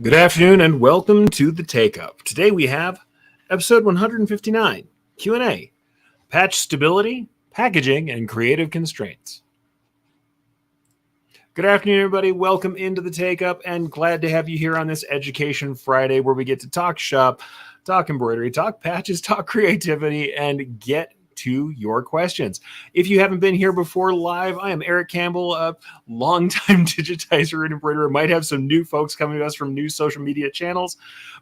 Good afternoon and welcome to the Takeup. Today we have episode 159, Q&A, patch stability, packaging, and creative constraints. Good afternoon, everybody. Welcome into the Takeup and glad to have you here on this Education Friday where we get to talk shop, talk embroidery, talk patches, talk creativity, and get to your questions. If you haven't been here before live, I am Eric Campbell, a longtime digitizer and embroiderer. Might have some new folks coming to us from new social media channels,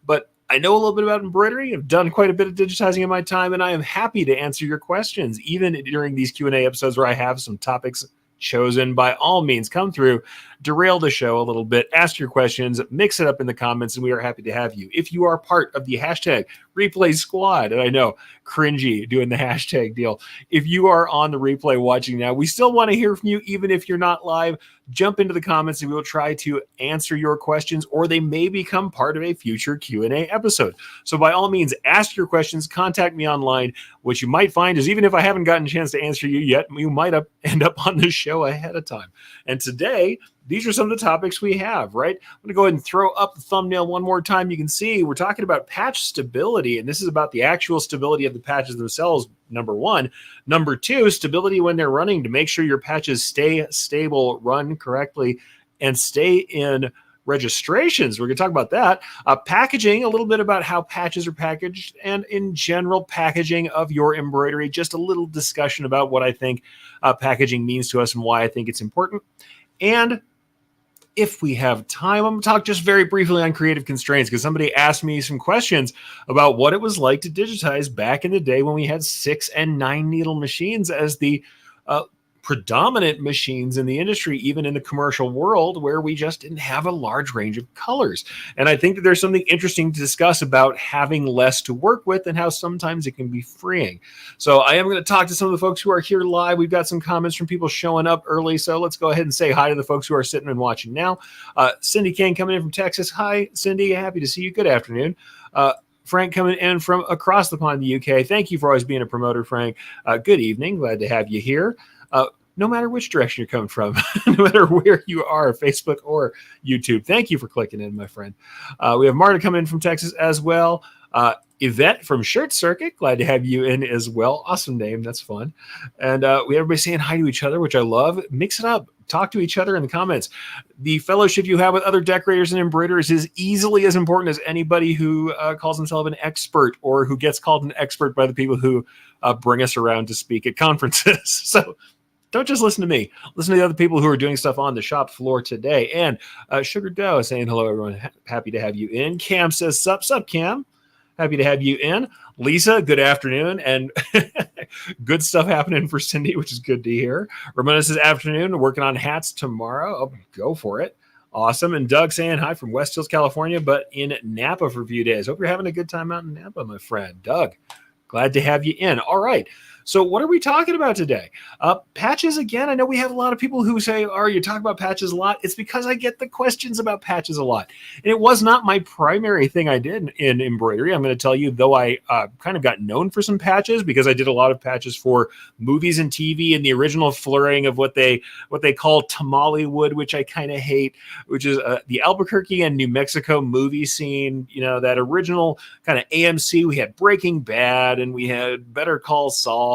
but I know a little bit about embroidery. I've done quite a bit of digitizing in my time, and I am happy to answer your questions, even during these Q&A episodes where I have some topics chosen. By all means, come through, derail the show a little bit, ask your questions, mix it up in the comments, and we are happy to have you. If you are part of the hashtag replay squad, and I know, cringy doing the hashtag deal, if you are on the replay watching now, we still want to hear from you, even if you're not live. Jump into the comments and we will try to answer your questions, or they may become part of a future Q&A episode. So by all means, ask your questions, contact me online. What you might find is even if I haven't gotten a chance to answer you yet, you might end up on the show ahead of time. And today, these are some of the topics we have, right? I'm going to go ahead and throw up the thumbnail one more time. You can see we're talking about patch stability, and this is about the actual stability of the patches themselves, number one. Number two, stability when they're running to make sure your patches stay stable, run correctly, and stay in registrations. We're going to talk about that. Packaging, a little bit about how patches are packaged, and in general, packaging of your embroidery. Just a little discussion about what I think packaging means to us and why I think it's important. And if we have time, I'm going to talk just very briefly on creative constraints, because somebody asked me some questions about what it was like to digitize back in the day when we had 6 and 9 needle machines as the predominant machines in the industry, even in the commercial world, where we just didn't have a large range of colors. And I think that there's something interesting to discuss about having less to work with and how sometimes it can be freeing. So I am going to talk to some of the folks who are here live. We've got some comments from people showing up early, so let's go ahead and say hi to the folks who are sitting and watching now. Cindy Kane coming in from Texas. Hi, Cindy. Happy to see you. Good afternoon. Frank coming in from across the pond in the UK. Thank you for always being a promoter, Frank. Good evening. Glad to have you here. No matter which direction you're coming from, no matter where you are, Facebook or YouTube. Thank you for clicking in, my friend. We have Marta coming in from Texas as well. Yvette from Shirt Circuit, glad to have you in as well. Awesome name, that's fun. And we have everybody saying hi to each other, which I love. Mix it up. Talk to each other in the comments. The fellowship you have with other decorators and embroiderers is easily as important as anybody who calls himself an expert, or who gets called an expert by the people who bring us around to speak at conferences. So don't just listen to me. Listen to the other people who are doing stuff on the shop floor today. And Sugar Dough saying hello, everyone. Happy to have you in. Cam says, sup, Cam. Happy to have you in. Lisa, good afternoon. And good stuff happening for Cindy, which is good to hear. Ramona says, afternoon, working on hats tomorrow. Oh, go for it. Awesome. And Doug saying hi from West Hills, California, but in Napa for a few days. Hope you're having a good time out in Napa, my friend. Doug, glad to have you in. All right. So what are we talking about today? Patches again. I know we have a lot of people who say, oh, you talk about patches a lot. It's because I get the questions about patches a lot. And it was not my primary thing I did in embroidery. I'm going to tell you, though I kind of got known for some patches because I did a lot of patches for movies and TV and the original flurrying of what they call tamale wood, which I kind of hate, which is the Albuquerque and New Mexico movie scene. You know, that original kind of AMC. We had Breaking Bad and we had Better Call Saul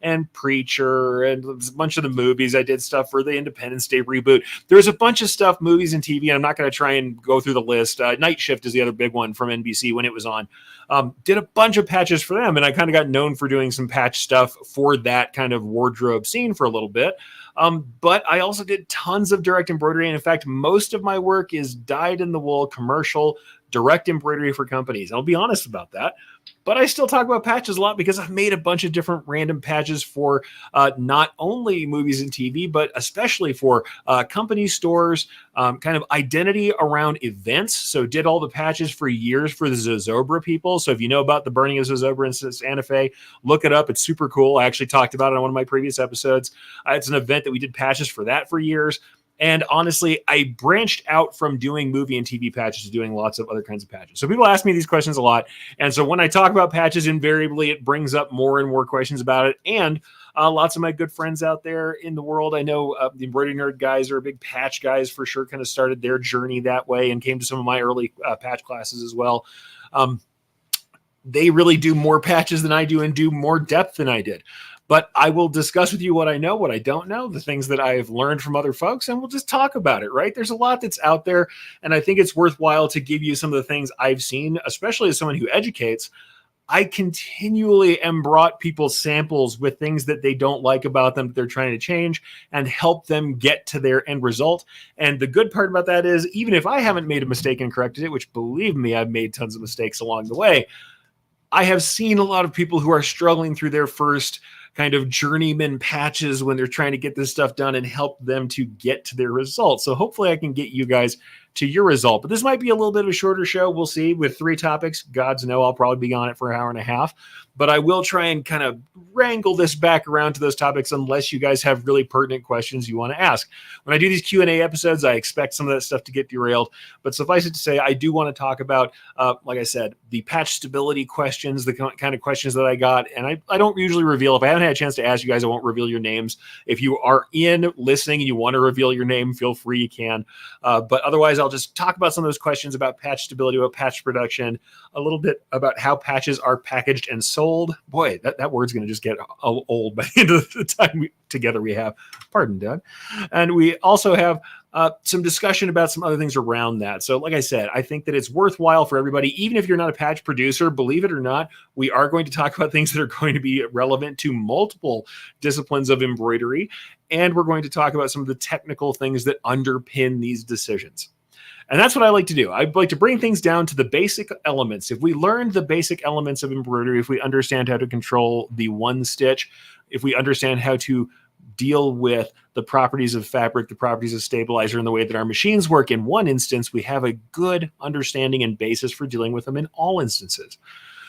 and Preacher and a bunch of the movies. I did stuff for the Independence Day reboot. There's a bunch of stuff, movies and TV, and I'm not going to try and go through the list. Night Shift is the other big one from NBC when it was on. Did a bunch of patches for them, and I kind of got known for doing some patch stuff for that kind of wardrobe scene for a little bit. But I also did tons of direct embroidery, and in fact, most of my work is dyed-in-the-wool commercial direct embroidery for companies. I'll be honest about that. But I still talk about patches a lot because I've made a bunch of different random patches for not only movies and TV, but especially for company stores, kind of identity around events. So did all the patches for years for the Zozobra people. So if you know about the burning of Zozobra in Santa Fe, look it up. It's super cool. I actually talked about it on one of my previous episodes. It's an event that we did patches for that for years. And honestly, I branched out from doing movie and TV patches to doing lots of other kinds of patches. So people ask me these questions a lot. And so when I talk about patches, invariably, it brings up more and more questions about it. And Lots of my good friends out there in the world. I know the Embroidery Nerd guys are big patch guys for sure, kind of started their journey that way and came to some of my early patch classes as well. They really do more patches than I do and do more depth than I did. But I will discuss with you what I know, what I don't know, the things that I've learned from other folks, and we'll just talk about it, right? There's a lot that's out there, and I think it's worthwhile to give you some of the things I've seen, especially as someone who educates. I continually am brought people samples with things that they don't like about them that they're trying to change and help them get to their end result. And the good part about that is, even if I haven't made a mistake and corrected it, which believe me, I've made tons of mistakes along the way, I have seen a lot of people who are struggling through their first kind of journeyman patches when they're trying to get this stuff done and help them to get to their results. So hopefully I can get you guys to your result. But this might be a little bit of a shorter show. We'll see. With 3 topics, gods know I'll probably be on it for an hour and a half. But I will try and kind of wrangle this back around to those topics unless you guys have really pertinent questions you want to ask. When I do these Q&A episodes, I expect some of that stuff to get derailed. But suffice it to say, I do want to talk about, like I said, the patch stability questions, the kind of questions that I got. And I don't usually reveal. If I haven't had a chance to ask you guys, I won't reveal your names. If you are in listening and you want to reveal your name, feel free, you can. But otherwise, I'll just talk about some of those questions about patch stability, about patch production, a little bit about how patches are packaged and sold. Boy, that word's going to just get old by the end of the time together we have. Pardon, Doug. And we also have some discussion about some other things around that. So like I said, I think that it's worthwhile for everybody, even if you're not a patch producer, believe it or not, we are going to talk about things that are going to be relevant to multiple disciplines of embroidery. And we're going to talk about some of the technical things that underpin these decisions. And that's what I like to do. I like to bring things down to the basic elements. If we learn the basic elements of embroidery, if we understand how to control the one stitch, if we understand how to deal with the properties of fabric, the properties of stabilizer, and the way that our machines work in one instance, we have a good understanding and basis for dealing with them in all instances.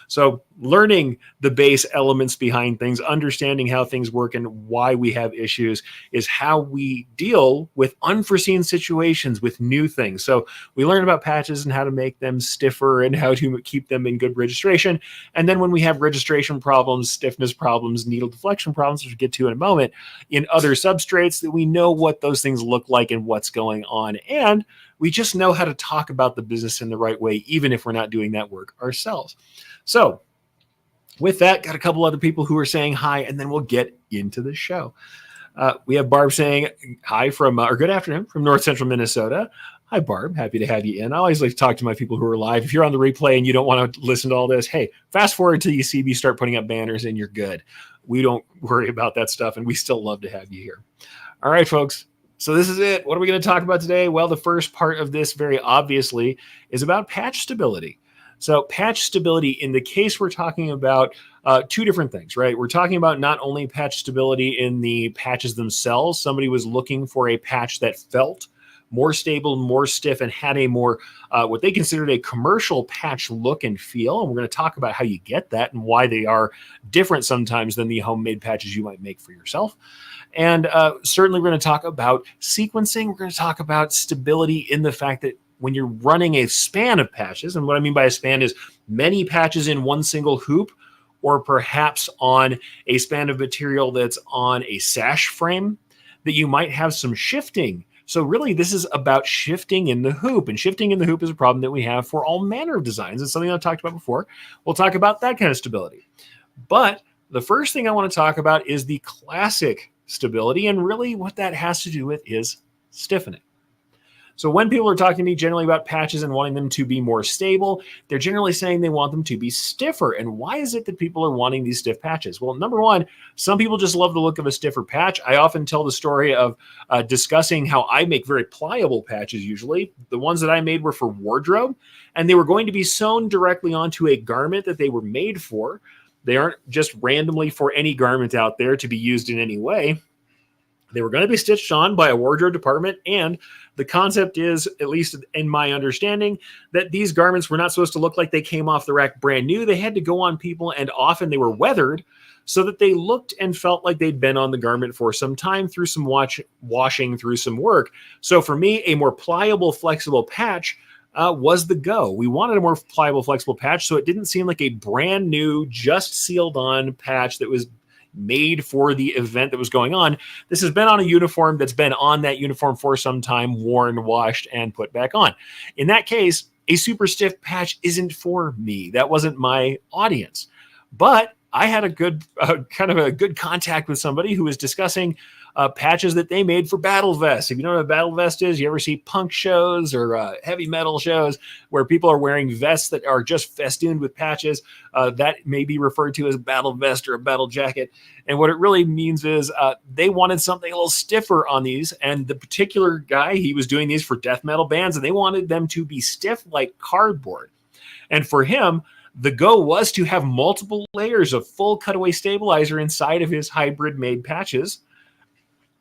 So learning the base elements behind things, understanding how things work and why we have issues is how we deal with unforeseen situations with new things. So we learn about patches and how to make them stiffer and how to keep them in good registration. And then when we have registration problems, stiffness problems, needle deflection problems, which we'll get to in a moment, in other substrates, that we know what those things look like and what's going on. And we just know how to talk about the business in the right way, even if we're not doing that work ourselves. So with that, got a couple other people who are saying hi, and then we'll get into the show. We have Barb saying hi from, or good afternoon, from North Central Minnesota. Hi, Barb. Happy to have you in. I always like to talk to my people who are live. If you're on the replay and you don't want to listen to all this, hey, fast forward till you see me start putting up banners and you're good. We don't worry about that stuff, and we still love to have you here. All right, folks. So this is it. What are we going to talk about today? Well, the first part of this, very obviously, is about patch stability. So patch stability, in the case we're talking about two different things, right? We're talking about not only patch stability in the patches themselves. Somebody was looking for a patch that felt more stable, more stiff, and had a more, what they considered a commercial patch look and feel. And we're going to talk about how you get that and why they are different sometimes than the homemade patches you might make for yourself. And certainly we're going to talk about sequencing. We're going to talk about stability in the fact that when you're running a span of patches, and what I mean by a span is many patches in one single hoop, or perhaps on a span of material that's on a sash frame, that you might have some shifting. So really, this is about shifting in the hoop, and shifting in the hoop is a problem that we have for all manner of designs. It's something I've talked about before. We'll talk about that kind of stability. But the first thing I want to talk about is the classic stability, and really what that has to do with is stiffening. So when people are talking to me generally about patches and wanting them to be more stable, they're generally saying they want them to be stiffer. And why is it that people are wanting these stiff patches? Well, number one, some people just love the look of a stiffer patch. I often tell the story of discussing how I make very pliable patches usually. The ones that I made were for wardrobe, and they were going to be sewn directly onto a garment that they were made for. They aren't just randomly for any garment out there to be used in any way. They were going to be stitched on by a wardrobe department, and the concept is, at least in my understanding, that these garments were not supposed to look like they came off the rack brand new. They had to go on people, and often they were weathered so that they looked and felt like they'd been on the garment for some time through some washing, through some work. So for me, a more pliable, flexible patch was the go. We wanted a more pliable, flexible patch so it didn't seem like a brand new, just sealed on patch that was made for the event that was going on. This has been on a uniform that's been on that uniform for some time, worn, washed, and put back on. In that case, a super stiff patch isn't for me. That wasn't my audience. But I had a good kind of a good contact with somebody who was discussing patches that they made for battle vests. If you know what a battle vest is, you ever see punk shows or heavy metal shows where people are wearing vests that are just festooned with patches, that may be referred to as a battle vest or a battle jacket. And what it really means is they wanted something a little stiffer on these. And the particular guy, he was doing these for death metal bands, and they wanted them to be stiff like cardboard. And for him, the go was to have multiple layers of full cutaway stabilizer inside of his hybrid made patches,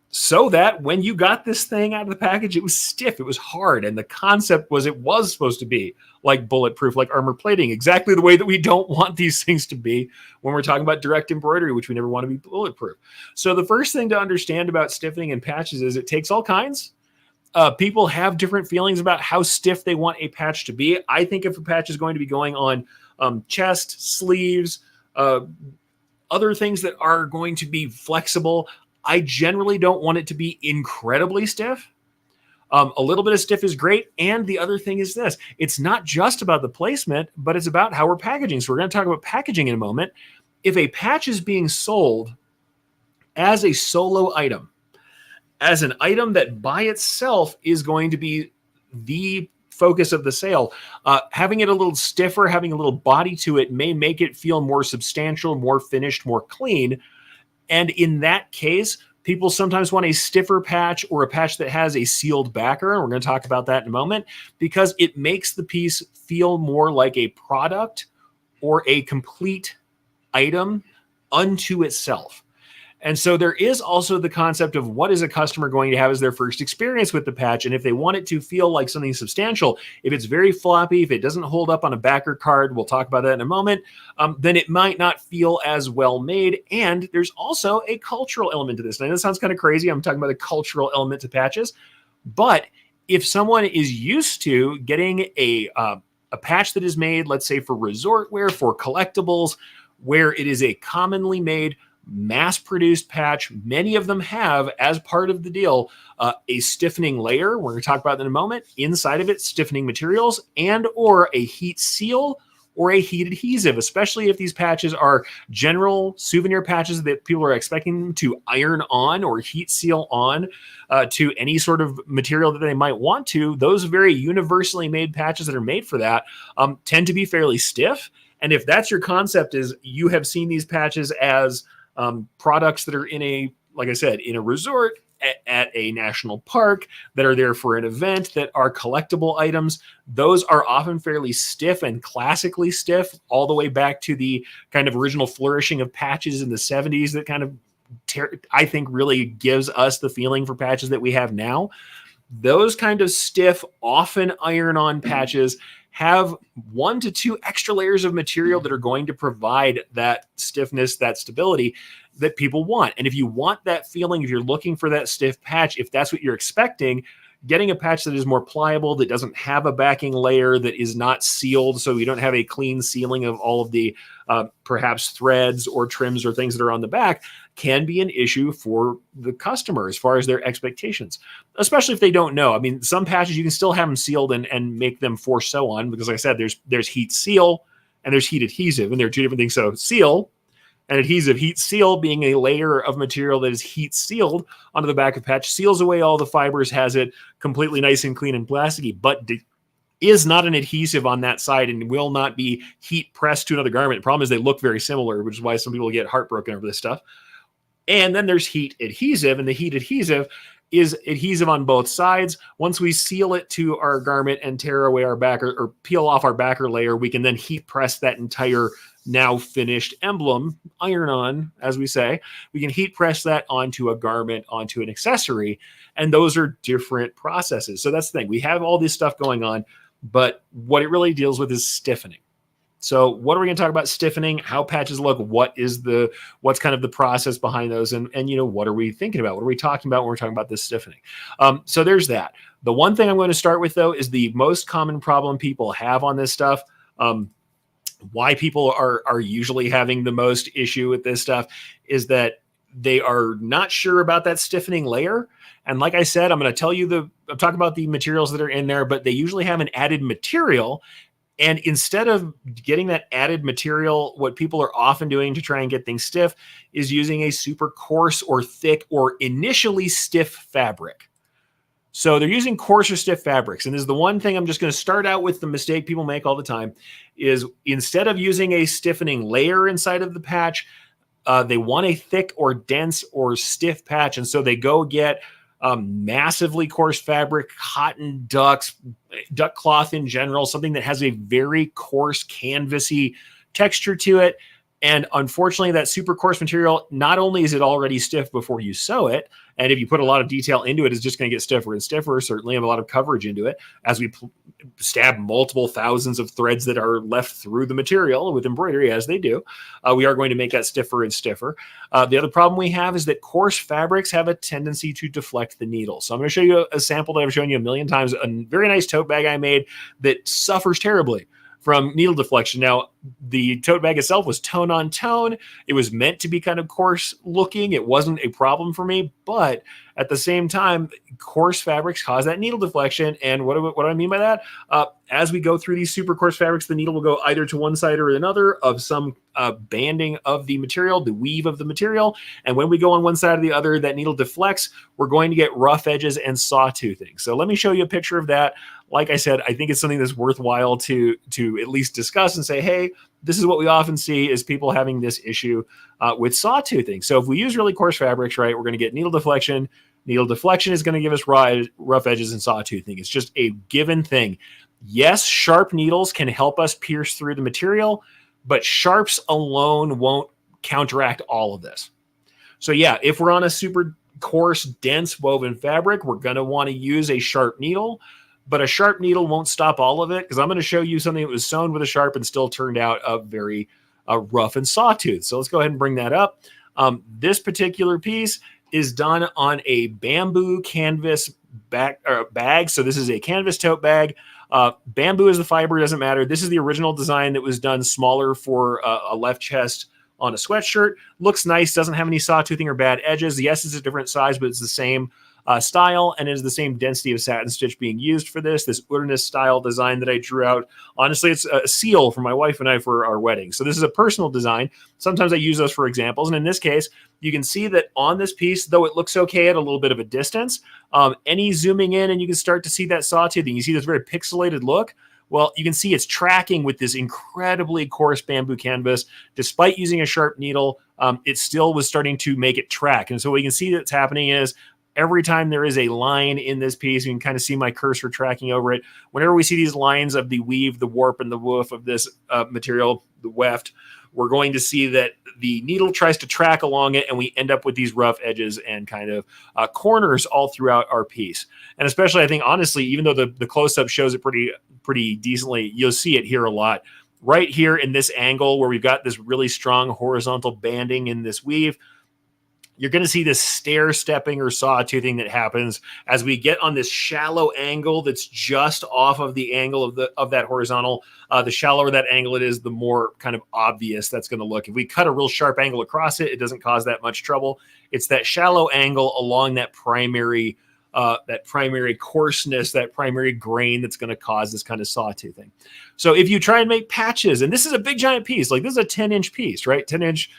so that when you got this thing out of the package, it was stiff, it was hard. And the concept was it was supposed to be like bulletproof, like armor plating, exactly the way that we don't want these things to be when we're talking about direct embroidery, which we never want to be bulletproof. So the first thing to understand about stiffening and patches is it takes all kinds. People have different feelings about how stiff they want a patch to be. I think if a patch is going to be going on chest, sleeves, other things that are going to be flexible, I generally don't want it to be incredibly stiff. A little bit of stiff is great. And the other thing is this, it's not just about the placement, but it's about how we're packaging. So we're going to talk about packaging in a moment. If a patch is being sold as a solo item, as an item that by itself is going to be the focus of the sale, having it a little stiffer, having a little body to it may make it feel more substantial, more finished, more clean. And in that case, people sometimes want a stiffer patch or a patch that has a sealed backer. And we're going to talk about that in a moment, because it makes the piece feel more like a product or a complete item unto itself. And so there is also the concept of what is a customer going to have as their first experience with the patch. And if they want it to feel like something substantial, if it's very floppy, if it doesn't hold up on a backer card, we'll talk about that in a moment, then it might not feel as well made. And there's also a cultural element to this. Now, this sounds kind of crazy. I'm talking about a cultural element to patches. But if someone is used to getting a patch that is made, let's say for resort wear, for collectibles, where it is a commonly made mass-produced patch, many of them have, as part of the deal, a stiffening layer. We're going to talk about that in a moment. Inside of it, stiffening materials and or a heat seal or a heat adhesive, especially if these patches are general souvenir patches that people are expecting to iron on or heat seal on to any sort of material that they might want to. Those very universally made patches that are made for that tend to be fairly stiff. And if that's your concept, is you have seen these patches as products that are in a, like I said, in a resort, at a national park, that are there for an event, that are collectible items, those are often fairly stiff and classically stiff, all the way back to the kind of original flourishing of patches in the 70s that kind of, I think, really gives us the feeling for patches that we have now. Those kind of stiff, often iron-on patches have 1 to 2 extra layers of material that are going to provide that stiffness, that stability that people want. And if you want that feeling, if you're looking for that stiff patch, if that's what you're expecting, getting a patch that is more pliable, that doesn't have a backing layer, that is not sealed, so you don't have a clean sealing of all of the perhaps threads or trims or things that are on the back, can be an issue for the customer as far as their expectations, especially if they don't know. I mean, some patches you can still have them sealed and make them for sew on, because like I said, there's heat seal and there's heat adhesive, and they're two different things. So seal and adhesive. Heat seal being a layer of material that is heat sealed onto the back of patch, seals away all the fibers, has it completely nice and clean and plasticky, but is not an adhesive on that side and will not be heat pressed to another garment. The problem is they look very similar, which is why some people get heartbroken over this stuff. And then there's heat adhesive, and the heat adhesive is adhesive on both sides. Once we seal it to our garment and tear away our backer or peel off our backer layer, we can then heat press that entire now finished emblem, iron on, as we say. We can heat press that onto a garment, onto an accessory, and those are different processes. So that's the thing. We have all this stuff going on, but what it really deals with is stiffening. So what are we going to talk about? Stiffening, how patches look, what's kind of the process behind those, and what are we thinking about? What are we talking about when we're talking about this stiffening? So there's that. The one thing I'm going to start with, though, is the most common problem people have on this stuff. why people are usually having the most issue with this stuff is that they are not sure about that stiffening layer. And like I said, I'm talking about the materials that are in there, but they usually have an added material. And instead of getting that added material, what people are often doing to try and get things stiff is using a super coarse or thick or initially stiff fabric. So they're using coarse or stiff fabrics. And this is the one thing I'm just going to start out with. The mistake people make all the time is instead of using a stiffening layer inside of the patch, they want a thick or dense or stiff patch. And so they go get massively coarse fabric, cotton ducks, duck cloth in general, something that has a very coarse canvasy texture to it. And unfortunately, that super coarse material, not only is it already stiff before you sew it, and if you put a lot of detail into it, it's just going to get stiffer and stiffer, certainly have a lot of coverage into it, as we stab multiple thousands of threads that are left through the material with embroidery, as they do, we are going to make that stiffer and stiffer. The other problem we have is that coarse fabrics have a tendency to deflect the needle. So I'm going to show you a sample that I've shown you a million times, a very nice tote bag I made that suffers terribly from needle deflection. Now, the tote bag itself was tone on tone. It was meant to be kind of coarse looking. It wasn't a problem for me, but at the same time, coarse fabrics cause that needle deflection. And what do I mean by that? As we go through these super coarse fabrics, the needle will go either to one side or another of some banding of the material, the weave of the material. And when we go on one side or the other, that needle deflects. We're going to get rough edges and sawtoothing. So let me show you a picture of that. Like I said, I think it's something that's worthwhile to at least discuss and say, hey, this is what we often see is people having this issue with sawtoothing. So if we use really coarse fabrics, right, we're going to get needle deflection. Needle deflection is going to give us rough edges and sawtoothing. It's just a given thing. Yes, sharp needles can help us pierce through the material, but sharps alone won't counteract all of this. So yeah, if we're on a super coarse, dense woven fabric, we're going to want to use a sharp needle. But a sharp needle won't stop all of it, because I'm going to show you something that was sewn with a sharp and still turned out very rough and sawtooth. So let's go ahead and bring that up. This particular piece is done on a bamboo canvas bag. So this is a canvas tote bag. Bamboo is the fiber, doesn't matter. This is the original design that was done smaller for a left chest on a sweatshirt. Looks nice, doesn't have any sawtoothing or bad edges. Yes, it's a different size, but it's the same style, and it is the same density of satin stitch being used for this Uranus style design that I drew out. Honestly, it's a seal for my wife and I for our wedding. So this is a personal design. Sometimes I use those for examples. And in this case, you can see that on this piece, though it looks okay at a little bit of a distance, any zooming in and you can start to see that sawtoothing. You see this very pixelated look. Well, you can see it's tracking with this incredibly coarse bamboo canvas. Despite using a sharp needle, it still was starting to make it track. And so what you can see that's happening is every time there is a line in this piece, you can kind of see my cursor tracking over it. Whenever we see these lines of the weave, the warp, and the woof of this material, the weft, we're going to see that the needle tries to track along it, and we end up with these rough edges and kind of corners all throughout our piece. And especially, I think, honestly, even though the close-up shows it pretty decently, you'll see it here a lot. Right here in this angle where we've got this really strong horizontal banding in this weave, you're going to see this stair-stepping or sawtoothing that happens as we get on this shallow angle that's just off of the angle of that horizontal. The shallower that angle it is, the more kind of obvious that's going to look. If we cut a real sharp angle across it, it doesn't cause that much trouble. It's that shallow angle along that primary coarseness, that primary grain that's going to cause this kind of sawtoothing. So if you try and make patches, and this is a big giant piece, like this is a 10-inch piece, right? 10-inch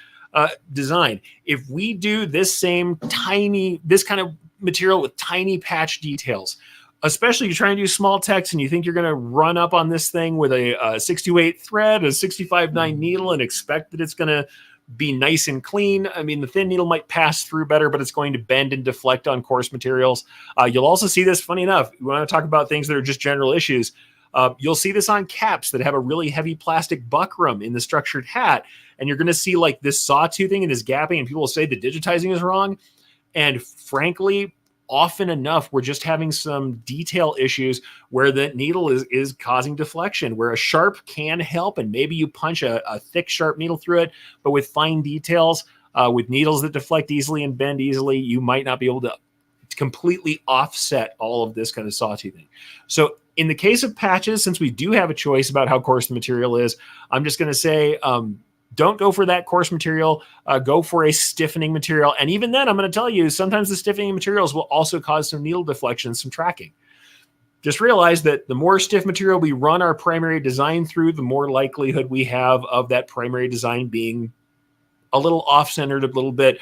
design. If we do this kind of material with tiny patch details, especially if you're trying to do small text and you think you're going to run up on this thing with a 628 thread, a 65/9 needle, and expect that it's going to be nice and clean. I mean, the thin needle might pass through better, but it's going to bend and deflect on coarse materials. You'll also see this, funny enough, we want to talk about things that are just general issues. You'll see this on caps that have a really heavy plastic buckram in the structured hat. And you're going to see like this sawtoothing and this gapping, and people will say the digitizing is wrong. And frankly, often enough, we're just having some detail issues where the needle is causing deflection, where a sharp can help, and maybe you punch a thick, sharp needle through it. But with fine details, with needles that deflect easily and bend easily, you might not be able to completely offset all of this kind of sawtoothing. So in the case of patches, since we do have a choice about how coarse the material is, I'm just going to say, don't go for that coarse material. Go for a stiffening material. And even then, I'm going to tell you, sometimes the stiffening materials will also cause some needle deflection, some tracking. Just realize that the more stiff material we run our primary design through, the more likelihood we have of that primary design being a little off-centered, a little bit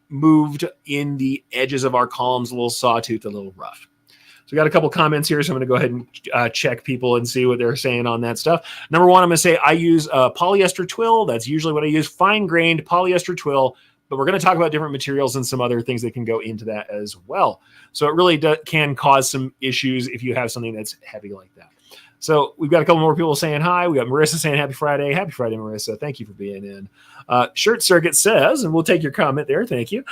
moved in the edges of our columns, a little sawtooth, a little rough. So we got a couple comments here, so I'm going to go ahead and check people and see what they're saying on that stuff. Number one, I'm going to say I use polyester twill. That's usually what I use, fine-grained polyester twill. But we're going to talk about different materials and some other things that can go into that as well. So it really can cause some issues if you have something that's heavy like that. So we've got a couple more people saying hi. We got Marissa saying happy Friday. Happy Friday, Marissa. Thank you for being in. Shirt Circuit says, and we'll take your comment there. Thank you.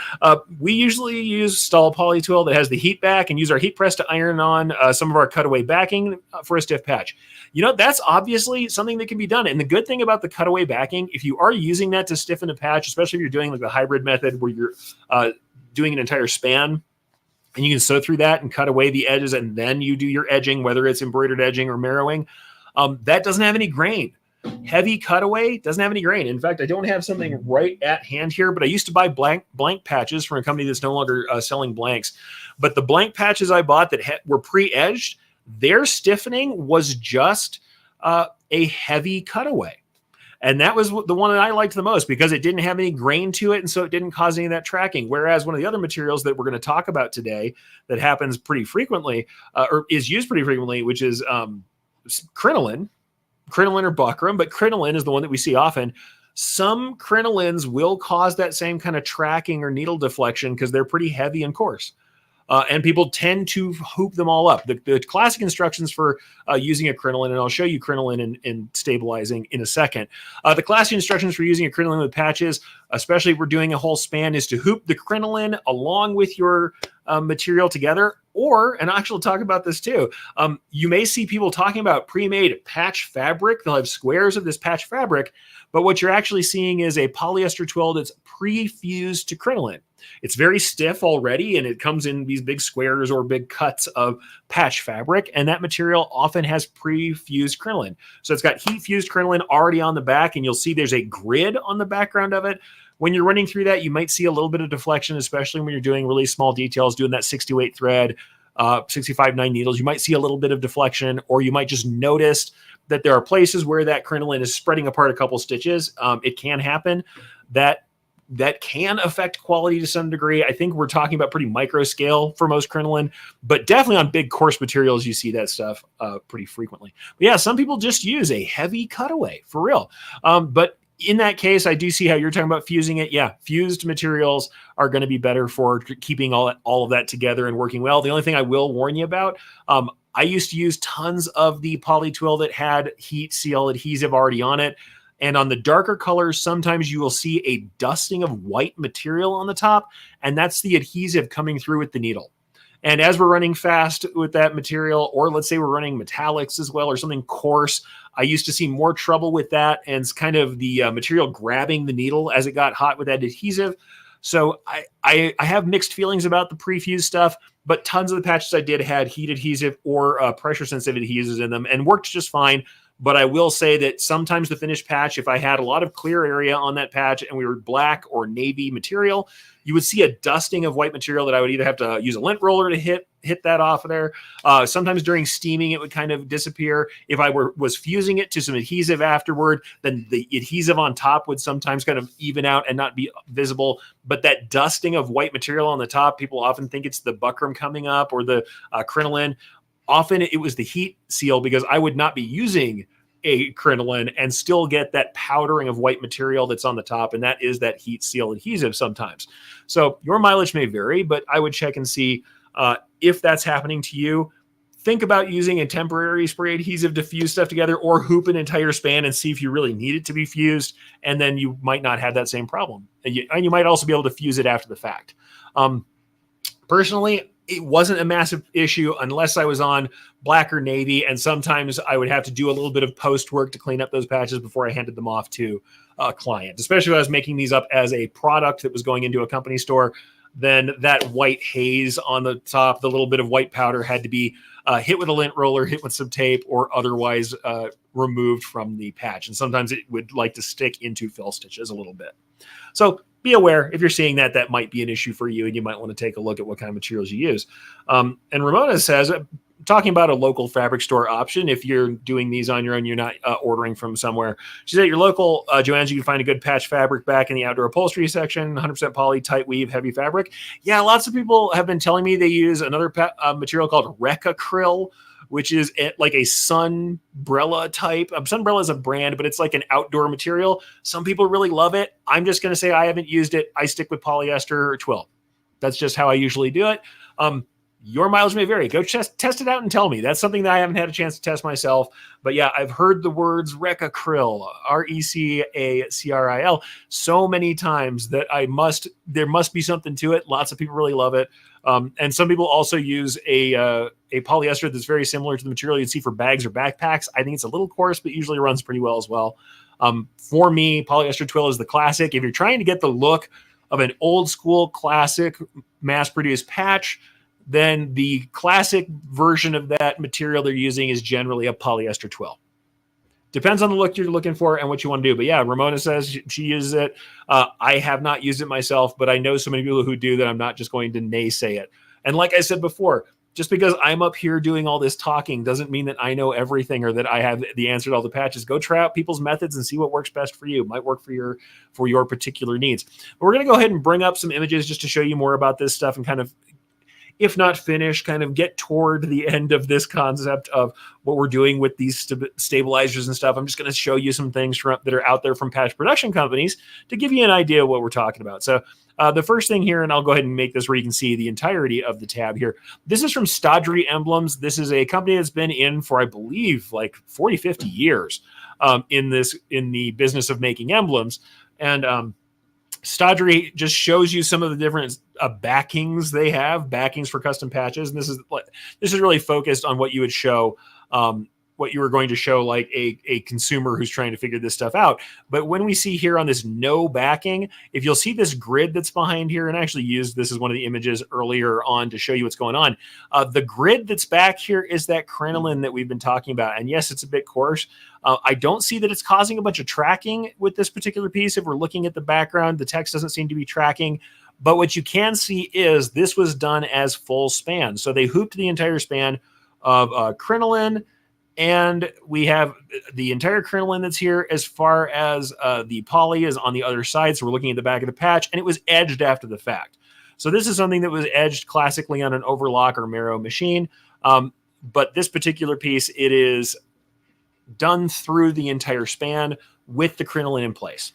We usually use Stahl poly twill that has the heat back and use our heat press to iron on some of our cutaway backing for a stiff patch. You know, that's obviously something that can be done. And the good thing about the cutaway backing, if you are using that to stiffen a patch, especially if you're doing like the hybrid method where you're doing an entire span, and you can sew through that and cut away the edges, and then you do your edging, whether it's embroidered edging or marrowing. That doesn't have any grain. Heavy cutaway doesn't have any grain. In fact, I don't have something right at hand here, but I used to buy blank patches from a company that's no longer selling blanks. But the blank patches I bought that were pre-edged, their stiffening was just a heavy cutaway. And that was the one that I liked the most because it didn't have any grain to it, and so it didn't cause any of that tracking. Whereas one of the other materials that we're going to talk about today that happens pretty frequently, or is used pretty frequently, which is crinoline or buckram, but crinoline is the one that we see often. Some crinolines will cause that same kind of tracking or needle deflection because they're pretty heavy and coarse. And people tend to hoop them all up. The classic instructions for using a crinoline, and I'll show you crinoline in stabilizing in a second. The classic instructions for using a crinoline with patches, especially if we're doing a whole span, is to hoop the crinoline along with your material together. Or, and actually talk about this too, you may see people talking about pre-made patch fabric. They'll have squares of this patch fabric, but what you're actually seeing is a polyester twill that's pre-fused to crinoline. It's very stiff already, and it comes in these big squares or big cuts of patch fabric, and that material often has pre-fused crinoline. So it's got heat-fused crinoline already on the back, and you'll see there's a grid on the background of it. When you're running through that, you might see a little bit of deflection, especially when you're doing really small details, doing that 6-8 thread, 65-9 needles. You might see a little bit of deflection, or you might just notice that there are places where that crinoline is spreading apart a couple stitches. It can happen. That can affect quality to some degree. I think we're talking about pretty micro scale for most crinoline, but definitely on big coarse materials, you see that stuff pretty frequently. But yeah, some people just use a heavy cutaway for real. But in that case, I do see how you're talking about fusing it. Yeah, fused materials are going to be better for keeping all of that together and working well. The only thing I will warn you about, I used to use tons of the poly twill that had heat seal adhesive already on it. And on the darker colors, sometimes you will see a dusting of white material on the top, and that's the adhesive coming through with the needle. And as we're running fast with that material, or let's say we're running metallics as well, or something coarse, I used to see more trouble with that, and it's kind of the material grabbing the needle as it got hot with that adhesive. So I have mixed feelings about the pre-fused stuff, but tons of the patches I did had heat adhesive or pressure-sensitive adhesives in them and worked just fine. But I will say that sometimes the finished patch, if I had a lot of clear area on that patch and we were black or navy material, you would see a dusting of white material that I would either have to use a lint roller to hit that off of there. Sometimes during steaming, it would kind of disappear. If I was fusing it to some adhesive afterward, then the adhesive on top would sometimes kind of even out and not be visible. But that dusting of white material on the top, people often think it's the buckram coming up or the crinoline. Often it was the heat seal because I would not be using a crinoline and still get that powdering of white material that's on the top, and that is that heat seal adhesive sometimes. So your mileage may vary, but I would check and see if that's happening to you. Think about using a temporary spray adhesive to fuse stuff together, or hoop an entire span and see if you really need it to be fused, and then you might not have that same problem. And you might also be able to fuse it after the fact. Personally, it wasn't a massive issue unless I was on black or navy, and sometimes I would have to do a little bit of post work to clean up those patches before I handed them off to a client, especially if I was making these up as a product that was going into a company store. then that white haze on the top, the little bit of white powder, had to be hit with a lint roller, hit with some tape, or otherwise removed from the patch. And sometimes it would like to stick into fill stitches a little bit. So be aware if you're seeing that, that might be an issue for you, and you might want to take a look at what kind of materials you use. And Ramona says, talking about a local fabric store option, if you're doing these on your own, you're not ordering from somewhere. She said at your local Joann's, you can find a good patch fabric back in the outdoor upholstery section, 100% poly, tight weave, heavy fabric. Yeah, lots of people have been telling me they use another material called Recacryl, which is like a sunbrella type. Sunbrella is a brand, but it's like an outdoor material. Some people really love it. I'm just going to say I haven't used it. I stick with polyester or twill. That's just how I usually do it. Your mileage may vary. Go test it out and tell me. That's something that I haven't had a chance to test myself. But yeah, I've heard the words Recacryl, Recacryl, so many times that there must be something to it. Lots of people really love it. And some people also use a polyester that's very similar to the material you'd see for bags or backpacks. I think it's a little coarse, but usually runs pretty well as well. For me, polyester twill is the classic. If you're trying to get the look of an old school classic mass-produced patch, then the classic version of that material they're using is generally a polyester twill. Depends on the look you're looking for and what you want to do. But yeah, Ramona says she uses it. I have not used it myself, but I know so many people who do that I'm not just going to naysay it. And like I said before, just because I'm up here doing all this talking doesn't mean that I know everything or that I have the answer to all the patches. Go try out people's methods and see what works best for you. It might work for your particular needs. But we're going to go ahead and bring up some images just to show you more about this stuff and kind of, if not finish, kind of get toward the end of this concept of what we're doing with these stabilizers and stuff. I'm just going to show you some things that are out there from patch production companies to give you an idea of what we're talking about. So the first thing here, and I'll go ahead and make this where you can see the entirety of the tab here. This is from Embroidery Emblems. This is a company that's been in for, I believe, like 40, 50 years in the business of making emblems. And Embroidery just shows you some of the different backings they have, backings for custom patches. And this is really focused on what you would show, what you were going to show like a consumer who's trying to figure this stuff out. But when we see here on this no backing, if you'll see this grid that's behind here, and I actually used this as one of the images earlier on to show you what's going on. The grid that's back here is that crinoline that we've been talking about. And yes, it's a bit coarse. I don't see that it's causing a bunch of tracking with this particular piece. If we're looking at the background, the text doesn't seem to be tracking. But what you can see is this was done as full span. So they hooped the entire span of crinoline, and we have the entire crinoline that's here as far as the poly is on the other side. So we're looking at the back of the patch, and it was edged after the fact. So this is something that was edged classically on an overlock or Mero machine. But this particular piece, it is done through the entire span with the crinoline in place.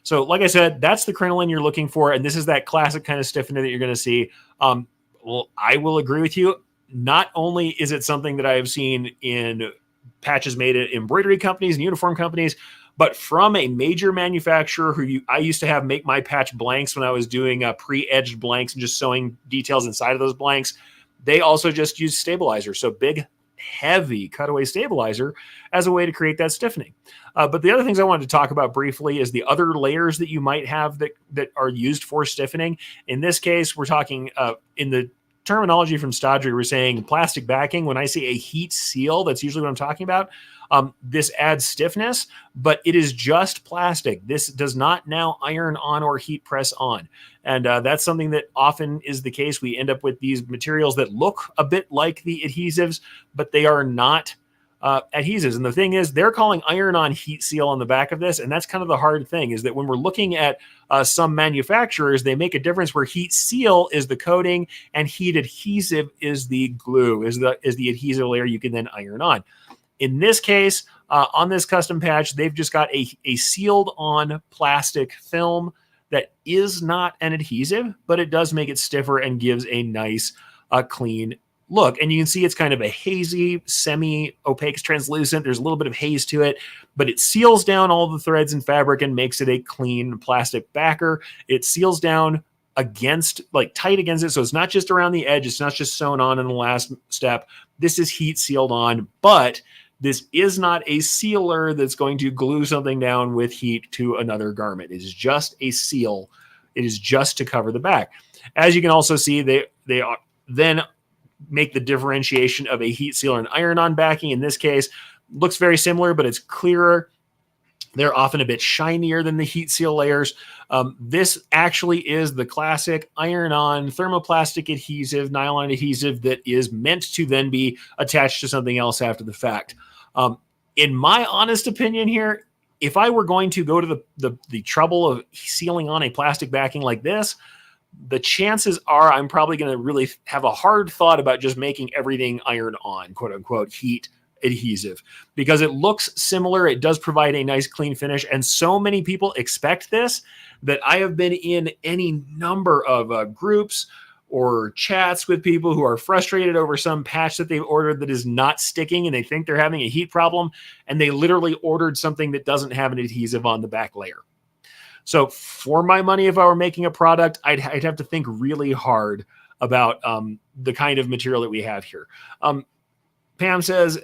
So like I said, that's the crinoline you're looking for. And this is that classic kind of stiffener that you're going to see. Well, I will agree with you. Not only is it something that I have seen in patches made at embroidery companies and uniform companies, but from a major manufacturer who I used to have make my patch blanks when I was doing pre-edged blanks and just sewing details inside of those blanks. They also just use stabilizer. So big, heavy cutaway stabilizer as a way to create that stiffening. But the other things I wanted to talk about briefly is the other layers that you might have that are used for stiffening. In this case, we're talking in the terminology from Embroidery, we're saying plastic backing. When I say a heat seal, that's usually what I'm talking about. This adds stiffness, but it is just plastic. This does not now iron on or heat press on. And that's something that often is the case. We end up with these materials that look a bit like the adhesives, but they are not adhesives. And the thing is, they're calling iron-on heat seal on the back of this. And that's kind of the hard thing, is that when we're looking at some manufacturers, they make a difference where heat seal is the coating and heat adhesive is the glue, is the adhesive layer you can then iron on. In this case, on this custom patch, they've just got a sealed on plastic film that is not an adhesive, but it does make it stiffer and gives a nice, clean look. And you can see it's kind of a hazy, semi-opaque, translucent. There's a little bit of haze to it, but it seals down all the threads and fabric and makes it a clean plastic backer. It seals down against, like tight against it. So it's not just around the edge. It's not just sewn on in the last step. This is heat sealed on, but this is not a sealer that's going to glue something down with heat to another garment. It is just a seal It is just to cover the back. As you can also see, they then make the differentiation of a heat seal and iron-on backing. In this case, looks very similar, but it's clearer. They're often a bit shinier than the heat seal layers. This actually is the classic iron-on thermoplastic adhesive, nylon adhesive that is meant to then be attached to something else after the fact. In my honest opinion here, if I were going to go to the trouble of sealing on a plastic backing like this, the chances are I'm probably going to really have a hard thought about just making everything iron-on, quote-unquote, heat adhesive, because it looks similar. It does provide a nice clean finish, and so many people expect this that I have been in any number of groups or chats with people who are frustrated over some patch that they've ordered that is not sticking, and they think they're having a heat problem, and they literally ordered something that doesn't have an adhesive on the back layer. So for my money, if I were making a product, I'd have to think really hard about the kind of material that we have here. Pam says,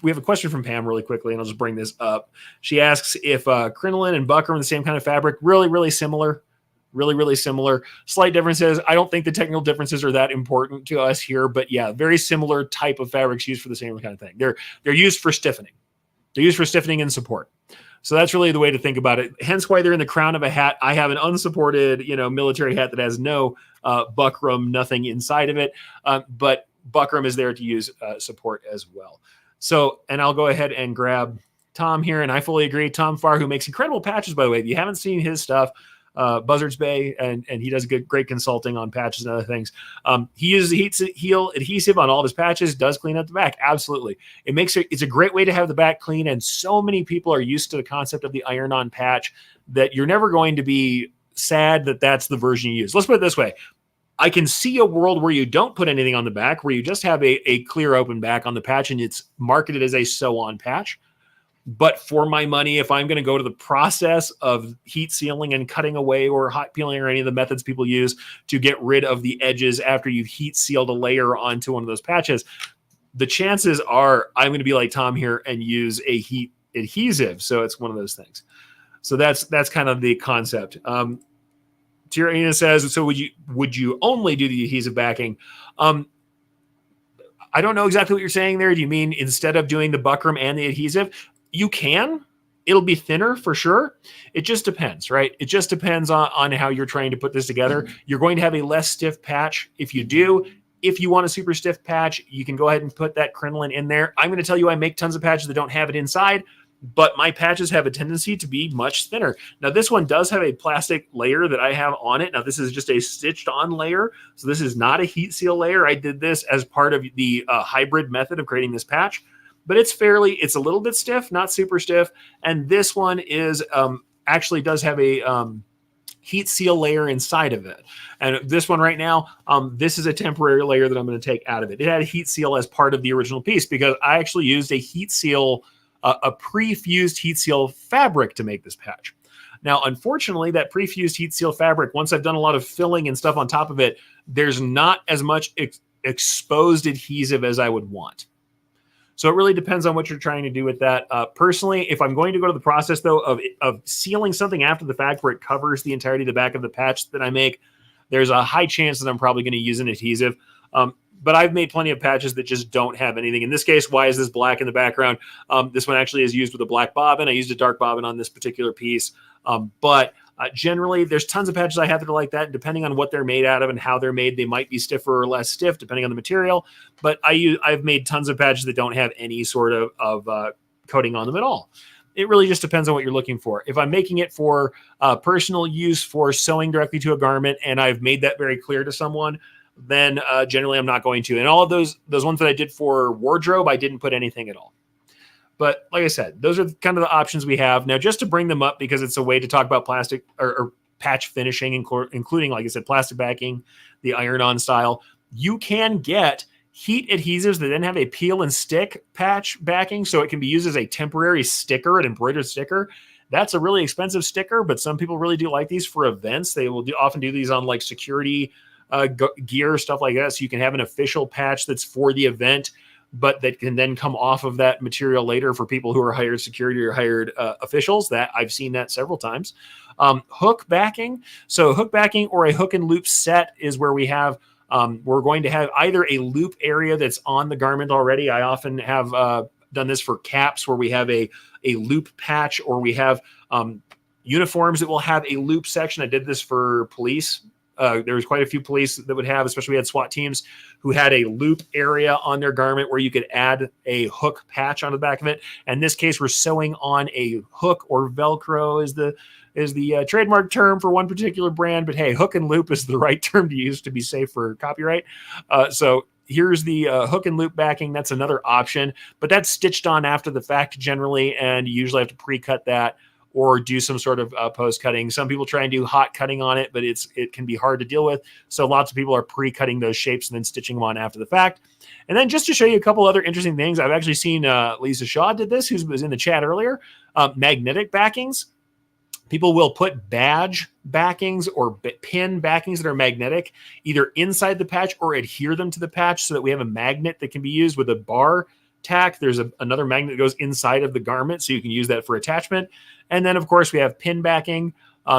we have a question from Pam really quickly, and I'll just bring this up. She asks if crinoline and buckram are the same kind of fabric. Really, really similar. Really, really similar. Slight differences. I don't think the technical differences are that important to us here, but yeah, very similar type of fabrics used for the same kind of thing. They're used for stiffening. They're used for stiffening and support. So that's really the way to think about it. Hence why they're in the crown of a hat. I have an unsupported, military hat that has no buckram, nothing inside of it. But buckram is there to use support as well. So, and I'll go ahead and grab Tom here, and I fully agree. Tom Farr, who makes incredible patches, by the way. If you haven't seen his stuff, Buzzards Bay, and he does great consulting on patches and other things. He uses heat seal adhesive on all of his patches, does clean up the back. Absolutely. It's a great way to have the back clean, and so many people are used to the concept of the iron-on patch that you're never going to be sad that that's the version you use. Let's put it this way. I can see a world where you don't put anything on the back, where you just have a clear open back on the patch and it's marketed as a sew-on patch. But for my money, if I'm going to go to the process of heat sealing and cutting away or hot peeling or any of the methods people use to get rid of the edges after you've heat sealed a layer onto one of those patches, the chances are I'm going to be like Tom here and use a heat adhesive. So it's one of those things. So that's kind of the concept. Tirina says, so would you only do the adhesive backing? I don't know exactly what you're saying there. Do you mean instead of doing the buckram and the adhesive? You can. It'll be thinner for sure. It just depends, right? It just depends on how you're trying to put this together. You're going to have a less stiff patch if you do. If you want a super stiff patch, you can go ahead and put that crinoline in there. I'm going to tell you I make tons of patches that don't have it inside, but my patches have a tendency to be much thinner. Now, this one does have a plastic layer that I have on it. Now, this is just a stitched on layer. So this is not a heat seal layer. I did this as part of the hybrid method of creating this patch, but it's a little bit stiff, not super stiff. And this one is actually does have a heat seal layer inside of it. And this one right now, this is a temporary layer that I'm going to take out of it. It had a heat seal as part of the original piece because I actually used a heat seal, a pre-fused heat seal fabric to make this patch. Now, unfortunately, that pre-fused heat seal fabric, once I've done a lot of filling and stuff on top of it, there's not as much exposed adhesive as I would want. So it really depends on what you're trying to do with that. Personally, if I'm going to go to the process, though, of sealing something after the fact where it covers the entirety of the back of the patch that I make, there's a high chance that I'm probably going to use an adhesive. But I've made plenty of patches that just don't have anything. In this case, why is this black in the background? This one actually is used with a black bobbin. I used a dark bobbin on this particular piece. But generally, there's tons of patches I have that are like that. And depending on what they're made out of and how they're made, they might be stiffer or less stiff, depending on the material. But I've made tons of patches that don't have any sort of coating on them at all. It really just depends on what you're looking for. If I'm making it for personal use, for sewing directly to a garment, and I've made that very clear to someone, then generally I'm not going to. And all of those ones that I did for wardrobe, I didn't put anything at all. But like I said, those are kind of the options we have. Now, just to bring them up, because it's a way to talk about plastic or patch finishing, including, like I said, plastic backing, the iron-on style, you can get heat adhesives that then have a peel and stick patch backing, so it can be used as a temporary sticker, an embroidered sticker. That's a really expensive sticker, but some people really do like these for events. They will often do these on like security gear, stuff like that. So you can have an official patch that's for the event. but that can then come off of that material later for people who are hired security or hired officials. That I've seen that several times. Hook backing. So hook backing or a hook and loop set is where we have we're going to have either a loop area that's on the garment already. I often have done this for caps where we have a loop patch, or we have uniforms that will have a loop section. I did this for police. There was quite a few police that would have, especially we had SWAT teams who had a loop area on their garment where you could add a hook patch on the back of it. And in this case, we're sewing on a hook, or Velcro is the trademark term for one particular brand. But hey, hook and loop is the right term to use to be safe for copyright. So here's the hook and loop backing. That's another option, but that's stitched on after the fact generally, and you usually have to pre-cut that or do some sort of post cutting. Some people try and do hot cutting on it, but it can be hard to deal with. So lots of people are pre-cutting those shapes and then stitching them on after the fact. And then just to show you a couple other interesting things, I've actually seen Lisa Shaw did this, who was in the chat earlier. Magnetic backings. People will put badge backings or pin backings that are magnetic either inside the patch or adhere them to the patch so that we have a magnet that can be used with a bar tack. There's another magnet that goes inside of the garment, so you can use that for attachment. And then, of course, we have pin backing.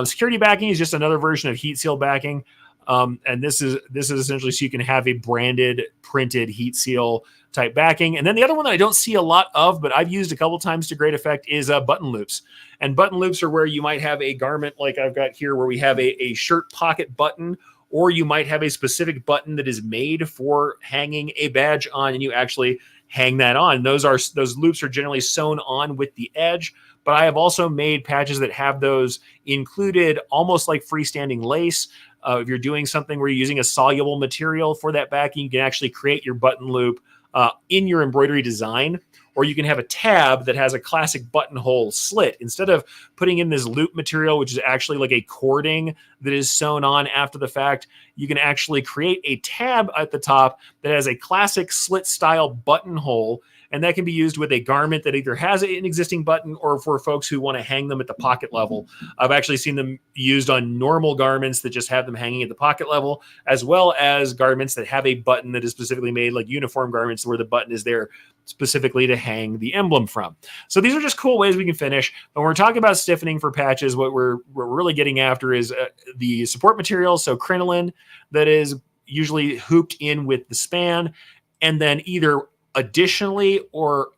Security backing is just another version of heat seal backing. And this is essentially so you can have a branded, printed heat seal type backing. And then the other one that I don't see a lot of, but I've used a couple times to great effect, is button loops. And button loops are where you might have a garment like I've got here, where we have a shirt pocket button, or you might have a specific button that is made for hanging a badge on, and you actually hang that on. Those loops are generally sewn on with the edge. But I have also made patches that have those included, almost like freestanding lace. If you're doing something where you're using a soluble material for that backing, you can actually create your button loop in your embroidery design, or you can have a tab that has a classic buttonhole slit. Instead of putting in this loop material, which is actually like a cording that is sewn on after the fact, you can actually create a tab at the top that has a classic slit style buttonhole. And that can be used with a garment that either has an existing button or for folks who want to hang them at the pocket level. I've actually seen them used on normal garments that just have them hanging at the pocket level, as well as garments that have a button that is specifically made, like uniform garments where the button is there specifically to hang the emblem from. So these are just cool ways we can finish. When we're talking about stiffening for patches, what we're really getting after is the support material. So crinoline that is usually hooped in with the span, and then either additionally or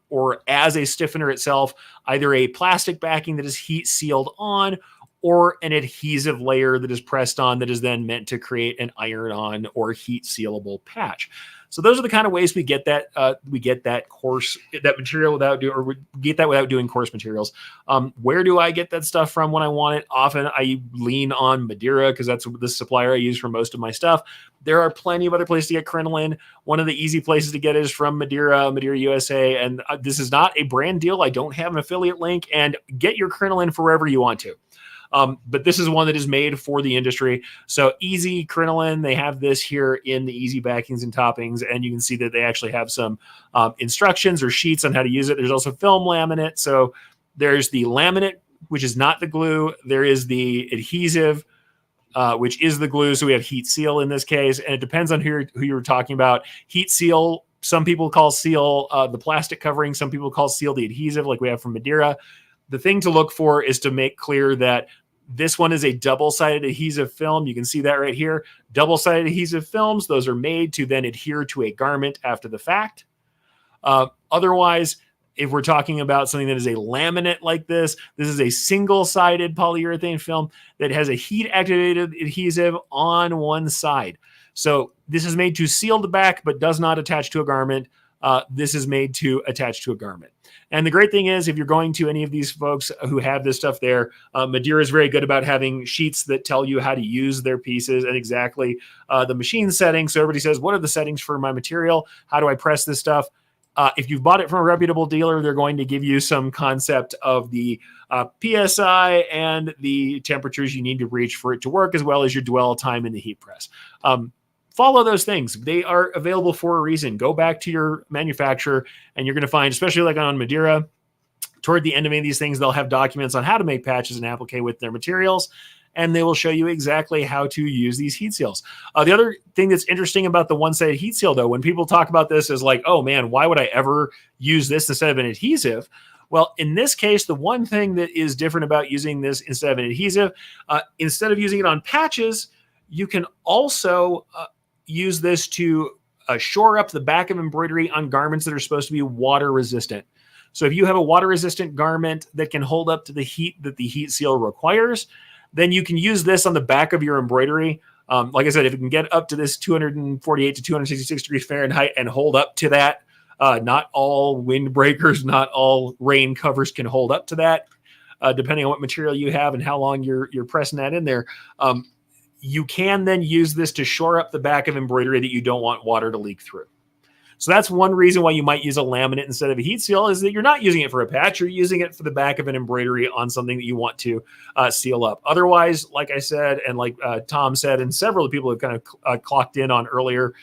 as a stiffener itself, either a plastic backing that is heat sealed on, or an adhesive layer that is pressed on that is then meant to create an iron-on or heat sealable patch. So those are the kind of ways we get that material without doing coarse materials. Where do I get that stuff from when I want it? Often I lean on Madeira because that's the supplier I use for most of my stuff. There are plenty of other places to get crinoline. One of the easy places to get it is from Madeira USA. And this is not a brand deal. I don't have an affiliate link, and get your crinoline for wherever you want to. But this is one that is made for the industry. So Easy Crinoline, they have this here in the Easy backings and toppings, and you can see that they actually have some instructions or sheets on how to use it. There's also film laminate. So there's the laminate, which is not the glue. There is the adhesive, which is the glue. So we have heat seal in this case, and it depends on who you're talking about. Heat seal, some people call seal the plastic covering. Some people call seal the adhesive, like we have from Madeira. The thing to look for is to make clear that this one is a double-sided adhesive film. You can see that right here. Double-sided adhesive films, those are made to then adhere to a garment after the fact. Otherwise, if we're talking about something that is a laminate like this is a single-sided polyurethane film that has a heat-activated adhesive on one side. So this is made to seal the back but does not attach to a garment. This is made to attach to a garment. And the great thing is, if you're going to any of these folks who have this stuff there, Madeira is very good about having sheets that tell you how to use their pieces and exactly the machine settings. So everybody says, what are the settings for my material? How do I press this stuff? If you've bought it from a reputable dealer, they're going to give you some concept of the PSI and the temperatures you need to reach for it to work, as well as your dwell time in the heat press. Follow those things. They are available for a reason. Go back to your manufacturer, and you're going to find, especially like on Madeira, toward the end of any of these things, they'll have documents on how to make patches and applique with their materials. and they will show you exactly how to use these heat seals. The other thing that's interesting about the one-sided heat seal, though, when people talk about this as like, oh man, why would I ever use this instead of an adhesive? Well, in this case, the one thing that is different about using this instead of an adhesive, instead of using it on patches, you can also use this to shore up the back of embroidery on garments that are supposed to be water resistant. So if you have a water resistant garment that can hold up to the heat that the heat seal requires, then you can use this on the back of your embroidery. Like I said, if it can get up to this 248 to 266 degrees Fahrenheit and hold up to that, not all windbreakers, not all rain covers can hold up to that, depending on what material you have and how long you're pressing that in there. You can then use this to shore up the back of embroidery that you don't want water to leak through. So that's one reason why you might use a laminate instead of a heat seal, is that you're not using it for a patch, you're using it for the back of an embroidery on something that you want to seal up. Otherwise, like I said, and like Tom said, and several people have kind of clocked in on earlier,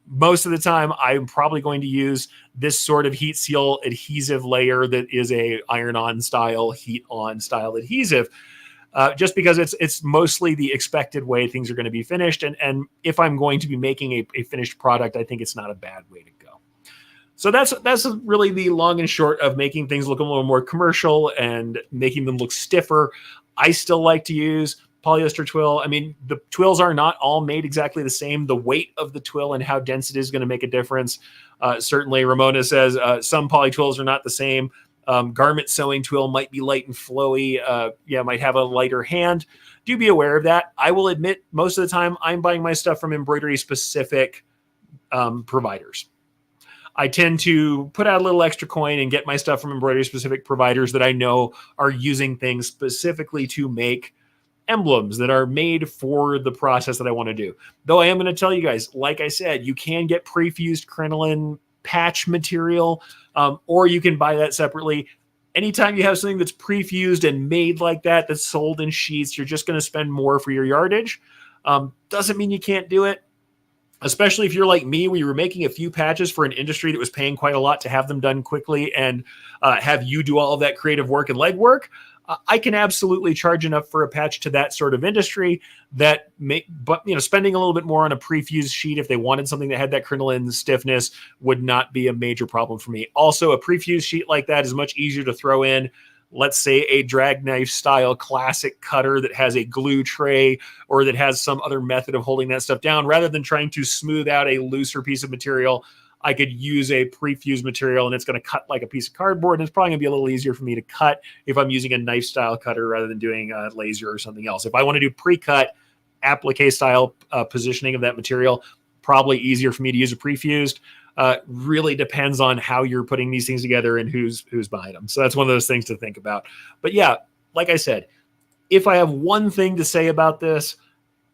most of the time I'm probably going to use this sort of heat seal adhesive layer that is a iron-on style, heat-on style adhesive. Just because it's mostly the expected way things are going to be finished. And if I'm going to be making a finished product, I think it's not a bad way to go. So that's really the long and short of making things look a little more commercial and making them look stiffer. I still like to use polyester twill. I mean, the twills are not all made exactly the same. The weight of the twill and how dense it is going to make a difference. Certainly, Ramona says some poly twills are not the same. Garment sewing twill might be light and flowy. Might have a lighter hand. Do be aware of that. I will admit, most of the time, I'm buying my stuff from embroidery specific providers. I tend to put out a little extra coin and get my stuff from embroidery specific providers that I know are using things specifically to make emblems that are made for the process that I want to do. Though I am going to tell you guys, like I said, you can get pre-fused crinoline patch material, or you can buy that separately. Anytime you have something that's pre-fused and made like that, that's sold in sheets, you're just going to spend more for your yardage. Doesn't mean you can't do it, especially if you're like me, where you were making a few patches for an industry that was paying quite a lot to have them done quickly and have you do all of that creative work and legwork. I can absolutely charge enough for a patch to that sort of industry that spending a little bit more on a pre-fused sheet if they wanted something that had that crinoline stiffness would not be a major problem for me. Also, a pre-fused sheet like that is much easier to throw in, let's say, a drag knife style classic cutter that has a glue tray or that has some other method of holding that stuff down, rather than trying to smooth out a looser piece of material. I could use a pre-fused material and it's going to cut like a piece of cardboard, and it's probably going to be a little easier for me to cut if I'm using a knife style cutter rather than doing a laser or something else. If I want to do pre-cut applique style positioning of that material, probably easier for me to use a pre-fused. Really depends on how you're putting these things together and who's buying them. So that's one of those things to think about. But yeah, like I said, if I have one thing to say about this,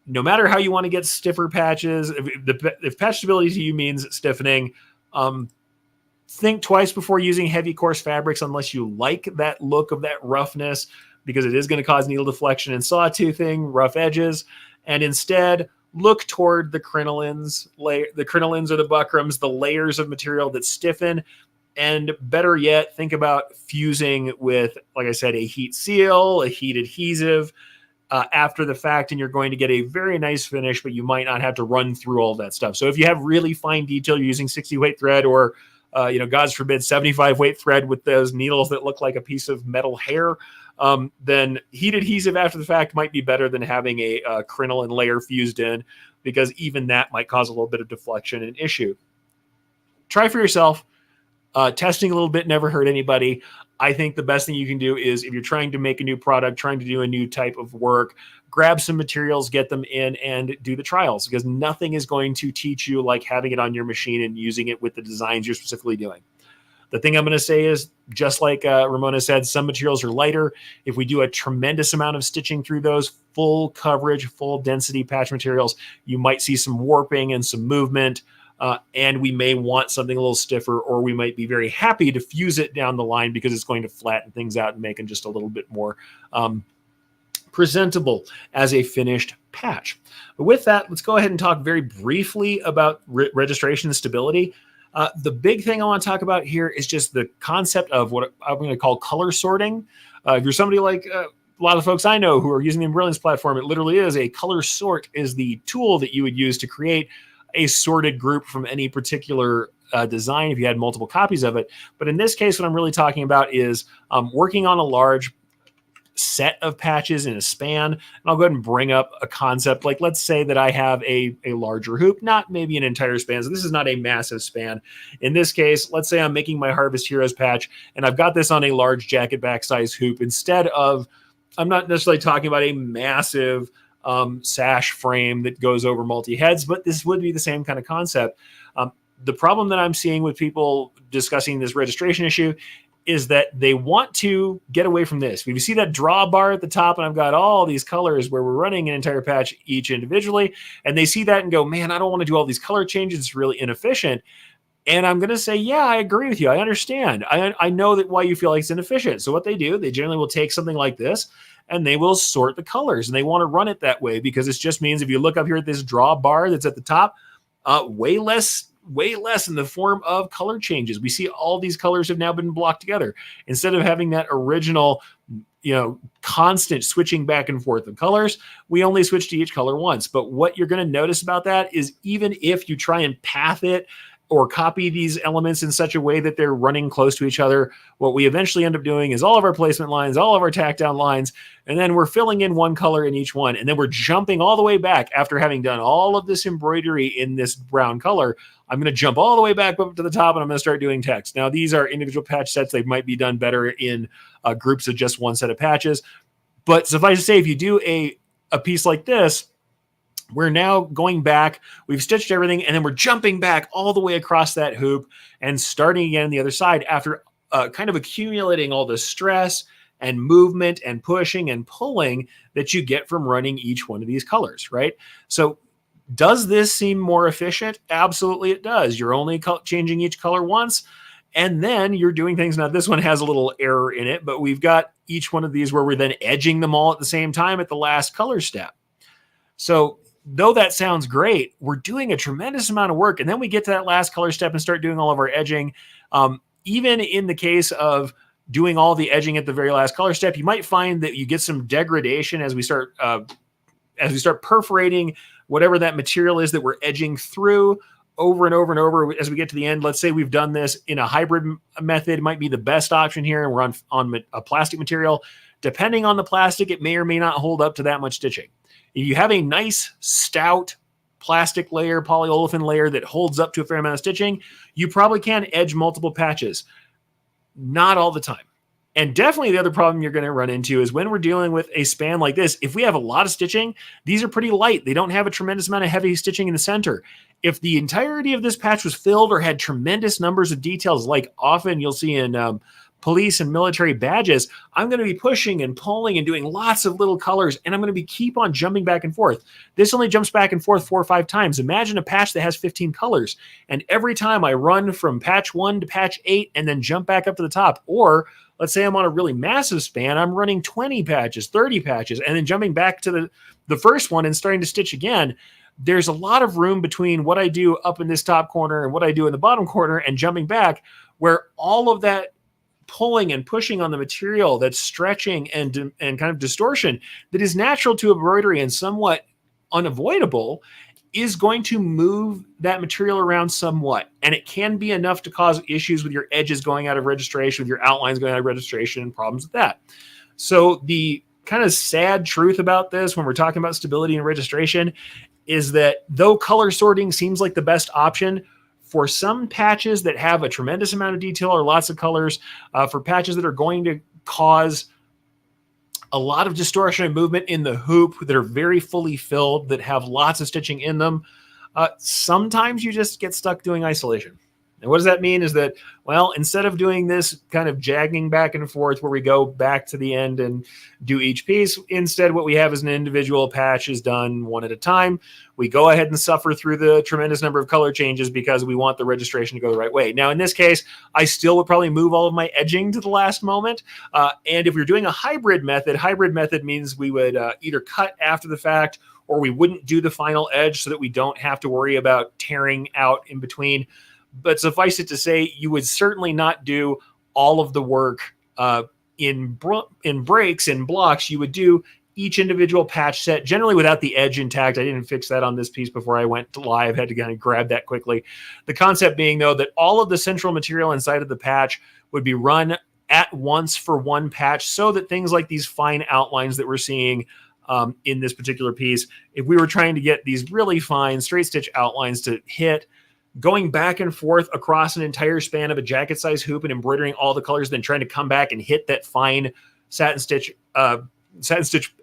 no matter how you want to get stiffer patches, if patch stability to you means stiffening, think twice before using heavy coarse fabrics unless you like that look of that roughness, because it is going to cause needle deflection and sawtoothing, rough edges. And instead, look toward the crinolines, the crinolines or the buckrams, the layers of material that stiffen. And better yet, think about fusing with, like I said, a heat seal, a heat adhesive, after the fact, and you're going to get a very nice finish, but you might not have to run through all that stuff. So if you have really fine detail, you're using 60 weight thread or, God forbid, 75 weight thread with those needles that look like a piece of metal hair, then heat adhesive after the fact might be better than having a crinoline layer fused in, because even that might cause a little bit of deflection and issue. Try for yourself. Testing a little bit never hurt anybody. I think the best thing you can do is, if you're trying to make a new product, trying to do a new type of work, grab some materials, get them in, and do the trials, because nothing is going to teach you like having it on your machine and using it with the designs you're specifically doing. The thing I'm going to say is, just like Ramona said, some materials are lighter. If we do a tremendous amount of stitching through those full coverage, full density patch materials, you might see some warping and some movement. And we may want something a little stiffer, or we might be very happy to fuse it down the line because it's going to flatten things out and make them just a little bit more presentable as a finished patch. But with that, let's go ahead and talk very briefly about registration and stability. The big thing I want to talk about here is just the concept of what I'm going to call color sorting. If you're somebody like a lot of the folks I know who are using the Brilliance platform, it literally is a color sort is the tool that you would use to create a sorted group from any particular design if you had multiple copies of it. But in this case, what I'm really talking about is working on a large set of patches in a span. And I'll go ahead and bring up a concept. Like, let's say that I have a larger hoop, not maybe an entire span. So this is not a massive span. In this case, let's say I'm making my Harvest Heroes patch and I've got this on a large jacket back size hoop instead of, I'm not necessarily talking about a massive sash frame that goes over multi-heads, but this would be the same kind of concept. The problem that I'm seeing with people discussing this registration issue is that they want to get away from this. When you see that draw bar at the top, and I've got all these colors where we're running an entire patch each individually, and they see that and go, man, I don't want to do all these color changes. It's really inefficient. And I'm going to say, yeah, I agree with you. I understand. I know that why you feel like it's inefficient. So what they do, they generally will take something like this and they will sort the colors, and they want to run it that way because it just means if you look up here at this draw bar that's at the top, way less in the form of color changes. We see all these colors have now been blocked together. Instead of having that original, constant switching back and forth of colors, we only switch to each color once. But what you're going to notice about that is even if you try and path it or copy these elements in such a way that they're running close to each other, what we eventually end up doing is all of our placement lines, all of our tack down lines, and then we're filling in one color in each one. And then we're jumping all the way back after having done all of this embroidery in this brown color. I'm going to jump all the way back up to the top and I'm going to start doing text. Now, these are individual patch sets. They might be done better in groups of just one set of patches. But suffice to say, if you do a piece like this, we're now going back, we've stitched everything, and then we're jumping back all the way across that hoop and starting again on the other side after kind of accumulating all the stress and movement and pushing and pulling that you get from running each one of these colors, right? So does this seem more efficient? Absolutely it does. You're only changing each color once, and then you're doing things. Now, this one has a little error in it, but we've got each one of these where we're then edging them all at the same time at the last color step. So though that sounds great, we're doing a tremendous amount of work. And then we get to that last color step and start doing all of our edging. Even in the case of doing all the edging at the very last color step, you might find that you get some degradation as we start perforating whatever that material is that we're edging through over and over and over as we get to the end. Let's say we've done this in a hybrid method, might be the best option here, and we're on a plastic material. Depending on the plastic, it may or may not hold up to that much stitching. If you have a nice, stout plastic layer, polyolefin layer that holds up to a fair amount of stitching, you probably can edge multiple patches. Not all the time. And definitely the other problem you're going to run into is when we're dealing with a span like this, if we have a lot of stitching, these are pretty light. They don't have a tremendous amount of heavy stitching in the center. If the entirety of this patch was filled or had tremendous numbers of details, like often you'll see in police and military badges, I'm going to be pushing and pulling and doing lots of little colors, and I'm going to keep on jumping back and forth. This only jumps back and forth 4 or 5 times. Imagine a patch that has 15 colors, and every time I run from patch 1 to patch 8 and then jump back up to the top, or let's say I'm on a really massive span, I'm running 20 patches, 30 patches, and then jumping back to the first one and starting to stitch again. There's a lot of room between what I do up in this top corner and what I do in the bottom corner and jumping back, where all of that pulling and pushing on the material, that's stretching and kind of distortion that is natural to embroidery and somewhat unavoidable, is going to move that material around somewhat. And it can be enough to cause issues with your edges going out of registration, with your outlines going out of registration, and problems with that. So the kind of sad truth about this when we're talking about stability and registration is that though color sorting seems like the best option, for some patches that have a tremendous amount of detail or lots of colors, for patches that are going to cause a lot of distortion and movement in the hoop that are very fully filled, that have lots of stitching in them, sometimes you just get stuck doing isolation. And what does that mean is that, well, instead of doing this kind of jagging back and forth where we go back to the end and do each piece, instead what we have is an individual patch is done one at a time. We go ahead and suffer through the tremendous number of color changes because we want the registration to go the right way. Now, in this case, I still would probably move all of my edging to the last moment. And if we're doing a hybrid method means we would either cut after the fact or we wouldn't do the final edge so that we don't have to worry about tearing out in between. But suffice it to say, you would certainly not do all of the work in breaks, in blocks, you would do each individual patch set, generally without the edge intact. I didn't fix that on this piece before I went to live. Had to kind of grab that quickly. The concept being, though, that all of the central material inside of the patch would be run at once for one patch, so that things like these fine outlines that we're seeing in this particular piece, if we were trying to get these really fine straight stitch outlines to hit, going back and forth across an entire span of a jacket size hoop and embroidering all the colors, then trying to come back and hit that fine satin stitch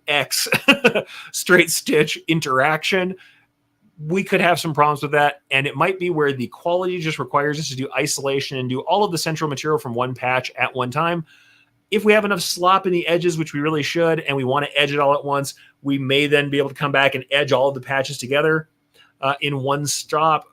X straight stitch interaction, we could have some problems with that. And it might be where the quality just requires us to do isolation and do all of the central material from one patch at one time. If we have enough slop in the edges, which we really should, and we want to edge it all at once, we may then be able to come back and edge all of the patches together in one stop.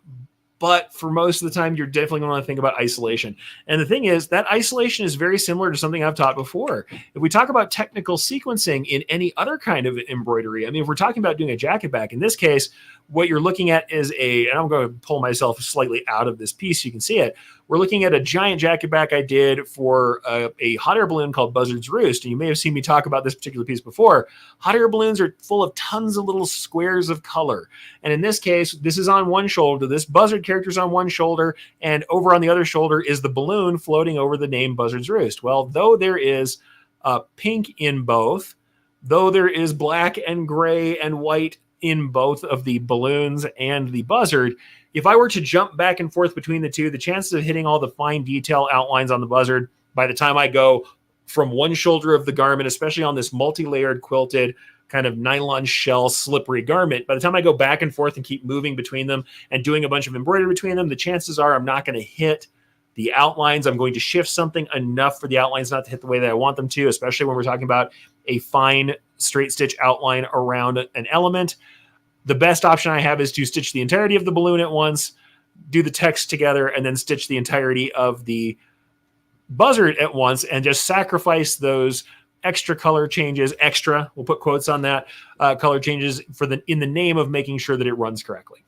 But for most of the time, you're definitely going to want to think about isolation. And the thing is, that isolation is very similar to something I've taught before. If we talk about technical sequencing in any other kind of embroidery, I mean, if we're talking about doing a jacket back, in this case, what you're looking at is and I'm going to pull myself slightly out of this piece so you can see it. We're looking at a giant jacket back I did for a hot air balloon called Buzzard's Roost. And you may have seen me talk about this particular piece before. Hot air balloons are full of tons of little squares of color. And in this case, this is on one shoulder. This Buzzard character's on one shoulder, and over on the other shoulder is the balloon floating over the name Buzzard's Roost. Well, though there is pink in both, though there is black and gray and white in both of the balloons and the buzzard, if I were to jump back and forth between the two, the chances of hitting all the fine detail outlines on the buzzard by the time I go from one shoulder of the garment, especially on this multi-layered quilted kind of nylon shell slippery garment, by the time I go back and forth and keep moving between them and doing a bunch of embroidery between them, the chances are I'm not going to hit the outlines. I'm going to shift something enough for the outlines not to hit the way that I want them to, especially when we're talking about a fine straight stitch outline around an element. The best option I have is to stitch the entirety of the balloon at once, do the text together, and then stitch the entirety of the buzzard at once, and just sacrifice those extra color changes, we'll put quotes on that, color changes in the name of making sure that it runs correctly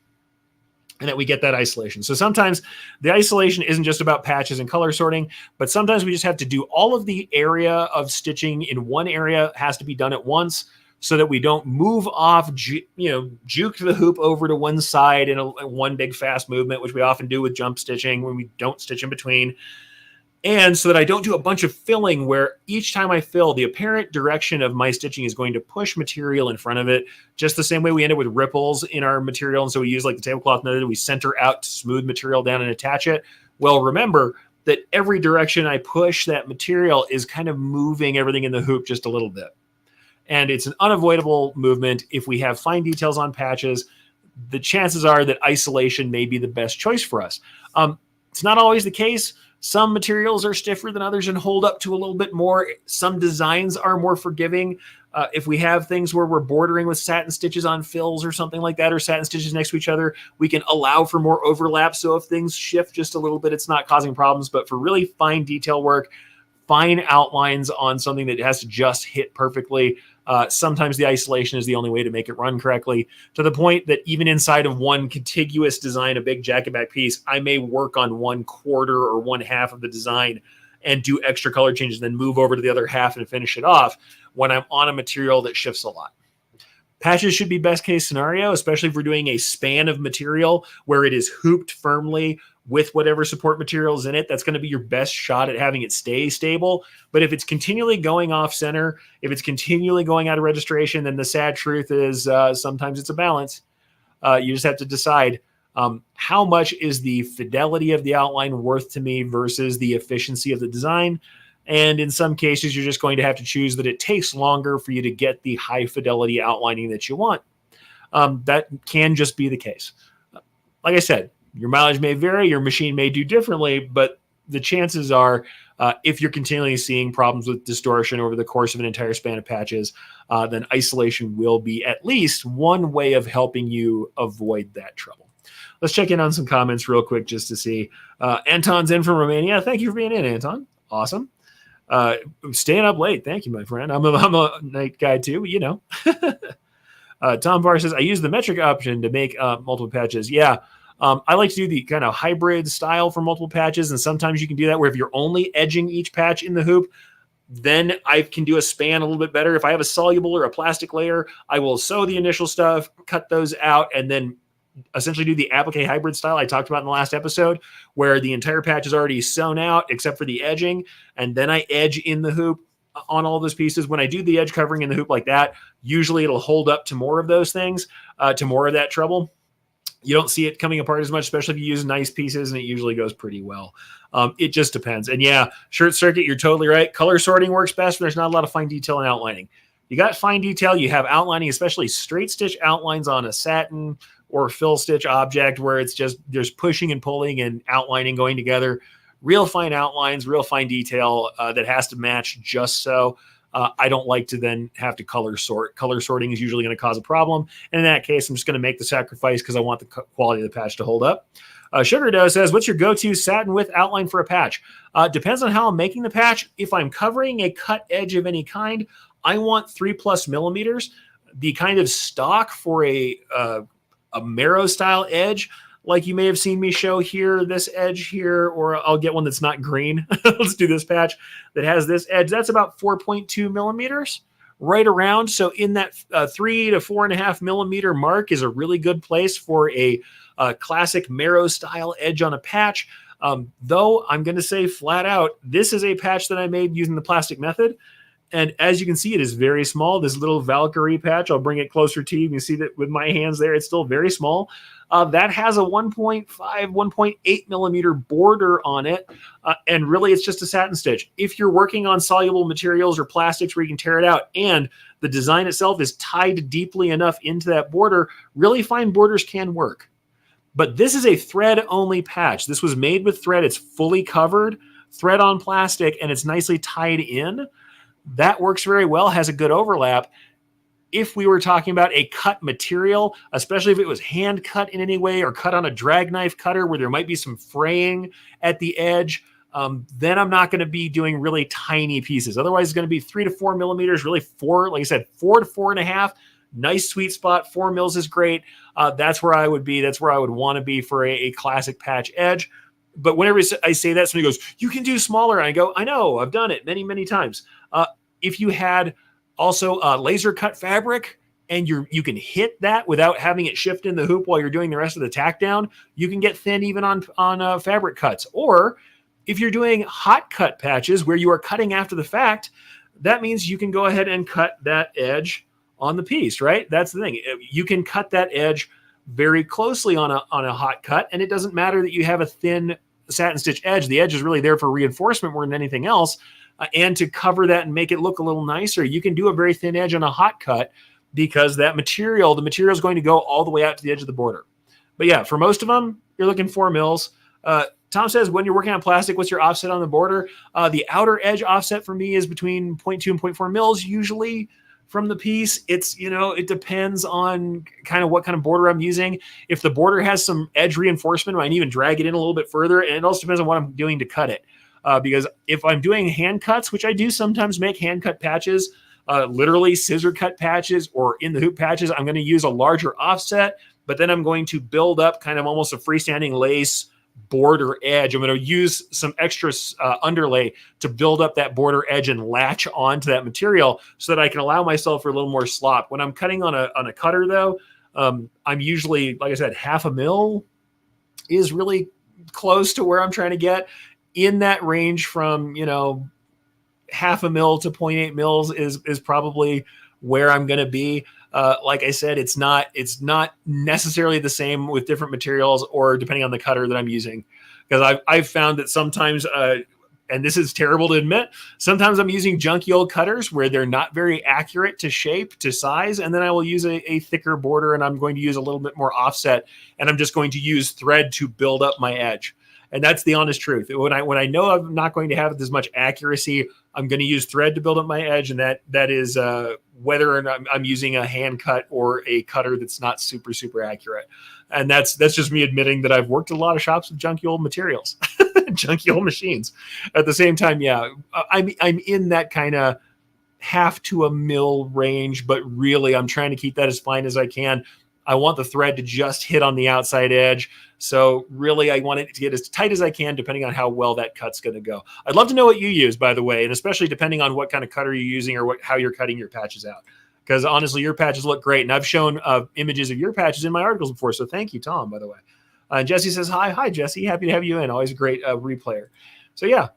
and that we get that isolation. So sometimes the isolation isn't just about patches and color sorting, but sometimes we just have to do all of the area of stitching in one area has to be done at once, so that we don't move off, juke the hoop over to one side in one big fast movement, which we often do with jump stitching when we don't stitch in between. And so that I don't do a bunch of filling where each time I fill, the apparent direction of my stitching is going to push material in front of it, just the same way we end up with ripples in our material. And so we use like the tablecloth method, we center out to smooth material down and attach it. Well, remember that every direction I push that material is kind of moving everything in the hoop just a little bit. And it's an unavoidable movement. If we have fine details on patches, the chances are that isolation may be the best choice for us. It's not always the case. Some materials are stiffer than others and hold up to a little bit more. Some designs are more forgiving. If we have things where we're bordering with satin stitches on fills or something like that, or satin stitches next to each other, we can allow for more overlap. So if things shift just a little bit, it's not causing problems. But for really fine detail work, fine outlines on something that has to just hit perfectly, sometimes the isolation is the only way to make it run correctly, to the point that even inside of one contiguous design, a big jacket back piece, I may work on 1/4 or 1/2 of the design and do extra color changes, then move over to the other half and finish it off when I'm on a material that shifts a lot. Patches should be best case scenario, especially if we're doing a span of material where it is hooped firmly with whatever support material is in it. That's going to be your best shot at having it stay stable. But if it's continually going off center, if it's continually going out of registration, then the sad truth is sometimes it's a balance. You just have to decide how much is the fidelity of the outline worth to me versus the efficiency of the design. And in some cases, you're just going to have to choose that it takes longer for you to get the high fidelity outlining that you want. That can just be the case. Like I said, your mileage may vary, your machine may do differently, but the chances are, if you're continually seeing problems with distortion over the course of an entire span of patches, then isolation will be at least one way of helping you avoid that trouble. Let's check in on some comments real quick just to see. Anton's in from Romania. Thank you for being in, Anton. Awesome. Staying up late. Thank you, my friend. I'm a night guy too, you know. Tom Var says, I use the metric option to make multiple patches. Yeah. I like to do the kind of hybrid style for multiple patches. And sometimes you can do that where if you're only edging each patch in the hoop, Then I can do a span a little bit better. If I have a soluble or a plastic layer, I will sew the initial stuff, cut those out, and then essentially do the applique hybrid style I talked about in the last episode, where the entire patch is already sewn out except for the edging, and then I edge in the hoop on all those pieces. When I do the edge covering in the hoop like that, usually it'll hold up to more of those things, to more of that trouble. You don't see it coming apart as much, especially if you use nice pieces, and it usually goes pretty well. It just depends. And yeah, Shirt Circuit, you're totally right. Color sorting works best when there's not a lot of fine detail and outlining. You got fine detail, you have outlining, especially straight stitch outlines on a satin or fill stitch object where it's just there's pushing and pulling and outlining going together. Real fine outlines, real fine detail that has to match just so. I don't like to then have to color sort. Color sorting is usually going to cause a problem. And in that case, I'm just going to make the sacrifice because I want the quality of the patch to hold up. Sugar Dough says, what's your go-to satin width outline for a patch? Depends on how I'm making the patch. If I'm covering a cut edge of any kind, I want 3+ millimeters. The kind of stock for a marrow style edge, like you may have seen me show here, this edge here, or I'll get one that's not green. Let's do this patch that has this edge. That's about 4.2 millimeters, right around. So in that 3 to 4.5 millimeter mark is a really good place for a classic marrow style edge on a patch. Though I'm going to say flat out, this is a patch that I made using the plastic method. And as you can see, it is very small. This little Valkyrie patch, I'll bring it closer to you. You can see that with my hands there, it's still very small. That has a 1.5, 1.8 millimeter border on it. And really, it's just a satin stitch. If you're working on soluble materials or plastics where you can tear it out and the design itself is tied deeply enough into that border, really fine borders can work. But this is a thread-only patch. This was made with thread. It's fully covered, thread on plastic, and it's nicely tied in. That works very well, has a good overlap. If we were talking about a cut material, especially if it was hand cut in any way or cut on a drag knife cutter where there might be some fraying at the edge, then I'm not going to be doing really tiny pieces. Otherwise, it's going to be 3 to 4 millimeters, really 4, like I said, 4 to 4.5. Nice sweet spot. 4 mils is great. That's where I would be. That's where I would want to be for a classic patch edge. But whenever I say that, somebody goes, you can do smaller. And I go, I know, I've done it many, many times. If you had also laser cut fabric and you can hit that without having it shift in the hoop while you're doing the rest of the tack down, you can get thin even on fabric cuts. Or if you're doing hot cut patches where you are cutting after the fact, that means you can go ahead and cut that edge on the piece, right? That's the thing. You can cut that edge very closely on a hot cut, and it doesn't matter that you have a thin satin stitch edge. The edge is really there for reinforcement more than anything else. And to cover that and make it look a little nicer, you can do a very thin edge on a hot cut because the material is going to go all the way out to the edge of the border. But yeah, for most of them, you're looking 4 mils. Tom says, when you're working on plastic, what's your offset on the border? The outer edge offset for me is between 0.2 and 0.4 mils usually from the piece. It's, it depends on kind of what kind of border I'm using. If the border has some edge reinforcement, I might even drag it in a little bit further. And it also depends on what I'm doing to cut it. Because if I'm doing hand cuts, which I do sometimes make hand cut patches, literally scissor cut patches or in the hoop patches, I'm going to use a larger offset, but then I'm going to build up kind of almost a freestanding lace border edge. I'm going to use some extra underlay to build up that border edge and latch onto that material so that I can allow myself for a little more slop. When I'm cutting on a cutter though, I'm usually, like I said, 0.5 mil is really close to where I'm trying to get. In that range from, 0.5 mil to 0.8 mils is probably where I'm going to be. Like I said, it's not necessarily the same with different materials or depending on the cutter that I'm using. Because I've found that sometimes, and this is terrible to admit, sometimes I'm using junky old cutters where they're not very accurate to shape, to size, and then I will use a thicker border and I'm going to use a little bit more offset, and I'm just going to use thread to build up my edge. And that's the honest truth. When I know I'm not going to have as much accuracy, I'm going to use thread to build up my edge, and that is whether or not I'm using a hand cut or a cutter that's not super, super accurate. And that's just me admitting that I've worked at a lot of shops with junky old materials, junky old machines. At the same time, yeah, I'm in that kind of 0.5 to 1 mil range, but really I'm trying to keep that as fine as I can. I want the thread to just hit on the outside edge. So really, I want it to get as tight as I can, depending on how well that cut's going to go. I'd love to know what you use, by the way, and especially depending on what kind of cutter you're using or how you're cutting your patches out. Because honestly, your patches look great, and I've shown images of your patches in my articles before. So thank you, Tom, by the way. Jesse says, hi, Jesse. Happy to have you in. Always a great replayer. So yeah,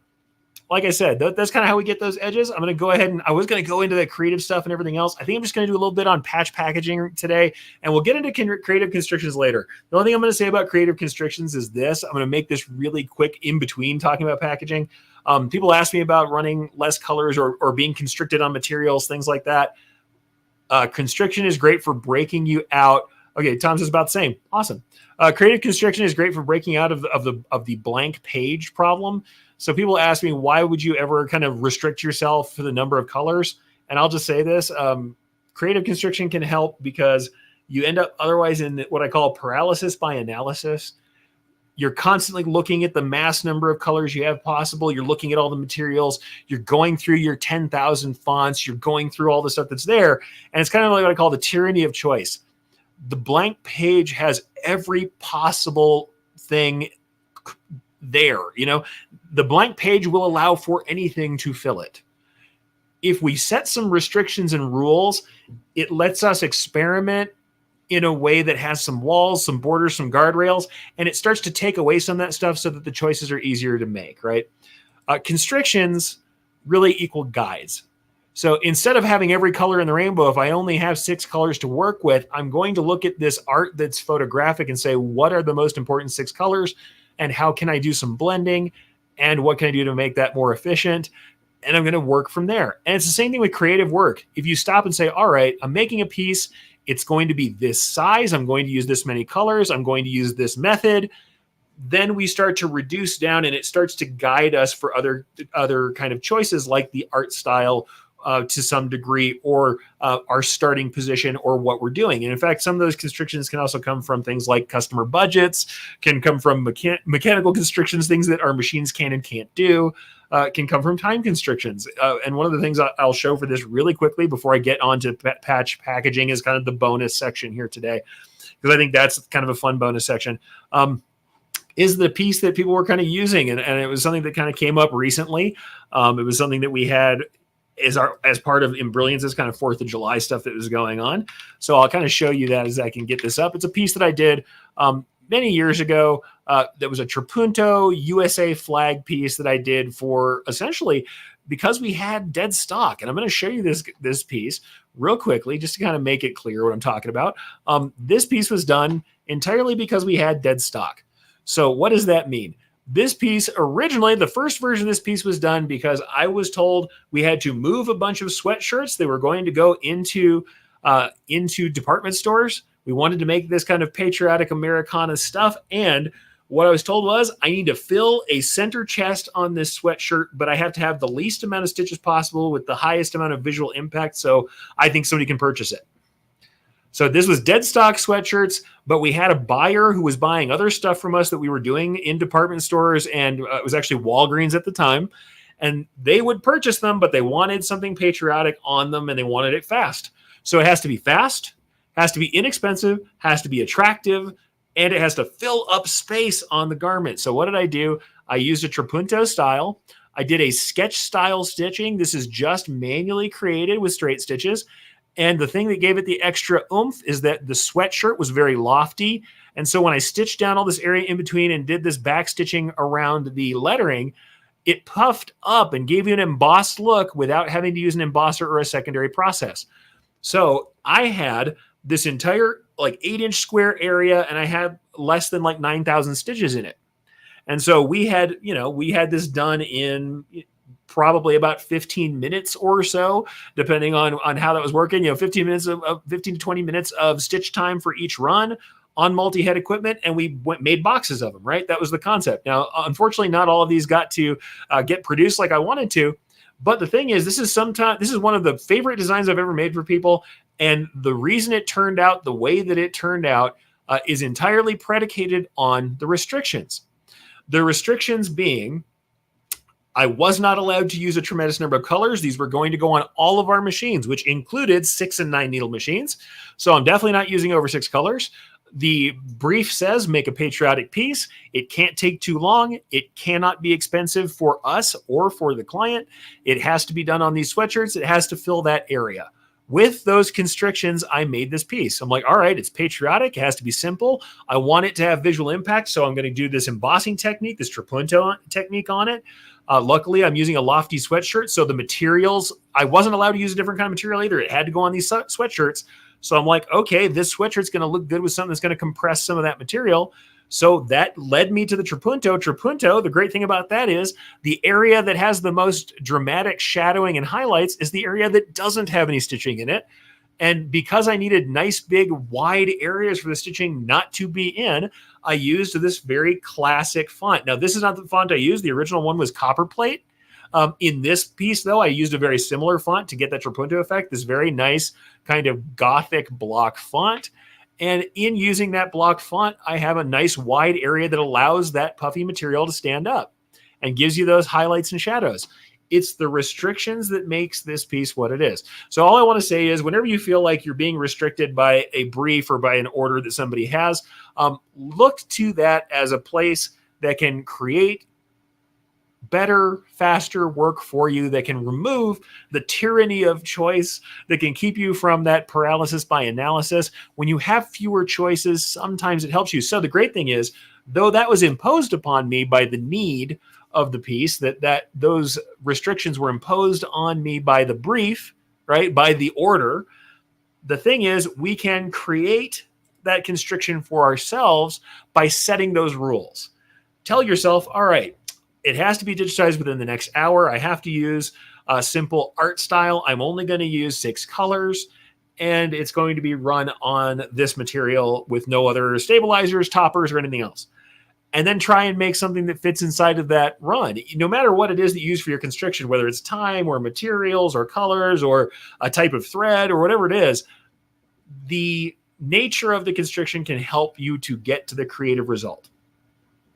like I said, that's kind of how we get those edges. I'm going to go ahead and I was going to go into the creative stuff and everything else. I think I'm just going to do a little bit on patch packaging today, and we'll get into creative constrictions later. The only thing I'm going to say about creative constrictions is this. I'm going to make this really quick in between talking about packaging. People ask me about running less colors or being constricted on materials, things like that. Constriction is great for breaking you out. Okay, Tom says about the same. Awesome. Creative constriction is great for breaking out of the blank page problem. So people ask me, why would you ever kind of restrict yourself for the number of colors? And I'll just say this, creative constriction can help because you end up otherwise in what I call paralysis by analysis. You're constantly looking at the mass number of colors you have possible. You're looking at all the materials. You're going through your 10,000 fonts. You're going through all the stuff that's there. And it's kind of like what I call the tyranny of choice. The blank page has every possible thing there. The blank page will allow for anything to fill it. If we set some restrictions and rules, it lets us experiment in a way that has some walls, some borders, some guardrails, and it starts to take away some of that stuff so that the choices are easier to make, right? Constrictions really equal guides. So instead of having every color in the rainbow, if I only have 6 colors to work with, I'm going to look at this art that's photographic and say, what are the most important 6 colors? And how can I do some blending? And what can I do to make that more efficient? And I'm going to work from there. And it's the same thing with creative work. If you stop and say, all right, I'm making a piece. It's going to be this size. I'm going to use this many colors. I'm going to use this method. Then we start to reduce down and it starts to guide us for other kind of choices like the art style to some degree, or our starting position, or what we're doing. And in fact, some of those constrictions can also come from things like customer budgets, can come from mechanical constrictions, things that our machines can and can't do, can come from time constrictions. And one of the things I'll show for this really quickly before I get on to patch packaging is kind of the bonus section here today, because I think that's kind of a fun bonus section. Is the piece that people were kind of using. And it was something that kind of came up recently. It was something that we had as part of Embrilliance's kind of 4th of July stuff that was going on. So I'll kind of show you that as I can get this up. It's a piece that I did many years ago. That was a Trapunto USA flag piece that I did for essentially because we had dead stock. And I'm going to show you this piece real quickly just to kind of make it clear what I'm talking about. This piece was done entirely because we had dead stock. So what does that mean? This piece originally, the first version of this piece was done because I was told we had to move a bunch of sweatshirts. They were going to go into department stores. We wanted to make this kind of patriotic Americana stuff. And what I was told was I need to fill a center chest on this sweatshirt, but I have to have the least amount of stitches possible with the highest amount of visual impact. So I think somebody can purchase it. So this was dead stock sweatshirts, but we had a buyer who was buying other stuff from us that we were doing in department stores, and it was actually Walgreens at the time. And they would purchase them, but they wanted something patriotic on them, and they wanted it fast. So it has to be fast, has to be inexpensive, has to be attractive, and it has to fill up space on the garment. So what did I do? I used a Trapunto style. I did a sketch style stitching. This is just manually created with straight stitches. And the thing that gave it the extra oomph is that the sweatshirt was very lofty. And so when I stitched down all this area in between and did this back stitching around the lettering, it puffed up and gave you an embossed look without having to use an embosser or a secondary process. So I had this entire 8-inch square area, and I had less than 9,000 stitches in it. And so we had this done in probably about 15 minutes or so, depending on how that was working. 15 to 20 minutes of stitch time for each run on multi-head equipment, and we made boxes of them, right? That was the concept. Now, unfortunately, not all of these got to get produced like I wanted to, but the thing is, this is one of the favorite designs I've ever made for people, and the reason it turned out the way that it turned out is entirely predicated on the restrictions. The restrictions being, I was not allowed to use a tremendous number of colors. These were going to go on all of our machines, which included 6 and 9 needle machines. So I'm definitely not using over 6 colors. The brief says make a patriotic piece. It can't take too long. It cannot be expensive for us or for the client. It has to be done on these sweatshirts. It has to fill that area. With those constrictions, I made this piece. I'm like, all right, it's patriotic. It has to be simple. I want it to have visual impact. So I'm going to do this embossing technique, this trapunto technique on it. Luckily, I'm using a lofty sweatshirt. So the materials, I wasn't allowed to use a different kind of material either. It had to go on these sweatshirts. So I'm like, okay, this sweatshirt's going to look good with something that's going to compress some of that material. So that led me to the trapunto. Trapunto, the great thing about that is the area that has the most dramatic shadowing and highlights is the area that doesn't have any stitching in it. And because I needed nice, big, wide areas for the stitching not to be in, I used this very classic font. Now, this is not the font I used. The original one was copperplate. In this piece, though, I used a very similar font to get that trapunto effect, this very nice kind of Gothic block font. And in using that block font, I have a nice wide area that allows that puffy material to stand up and gives you those highlights and shadows. It's the restrictions that makes this piece what it is. So all I want to say is whenever you feel like you're being restricted by a brief or by an order that somebody has, look to that as a place that can create better, faster work for you, that can remove the tyranny of choice, that can keep you from that paralysis by analysis. When you have fewer choices, sometimes it helps you. So the great thing is, though that was imposed upon me by the need of the piece, that those restrictions were imposed on me by the brief, right, by the order, the thing is we can create that constriction for ourselves by setting those rules. Tell yourself, all right, it has to be digitized within the next hour. I have to use a simple art style. I'm only going to use 6 colors, and it's going to be run on this material with no other stabilizers, toppers, or anything else. And then try and make something that fits inside of that run. No matter what it is that you use for your constriction, whether it's time or materials or colors or a type of thread or whatever it is, the nature of the constriction can help you to get to the creative result.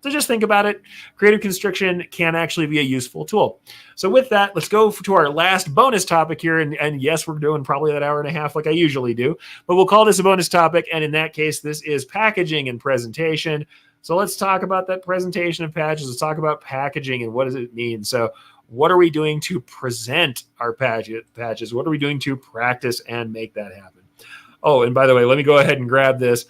So just think about it. Creative constriction can actually be a useful tool. So with that, let's go to our last bonus topic here. And yes, we're doing probably that hour and a half like I usually do, but we'll call this a bonus topic. And in that case, this is packaging and presentation. So let's talk about that presentation of patches. Let's talk about packaging and what does it mean. So what are we doing to present our patches? What are we doing to practice and make that happen? Oh, and by the way, let me go ahead and grab this.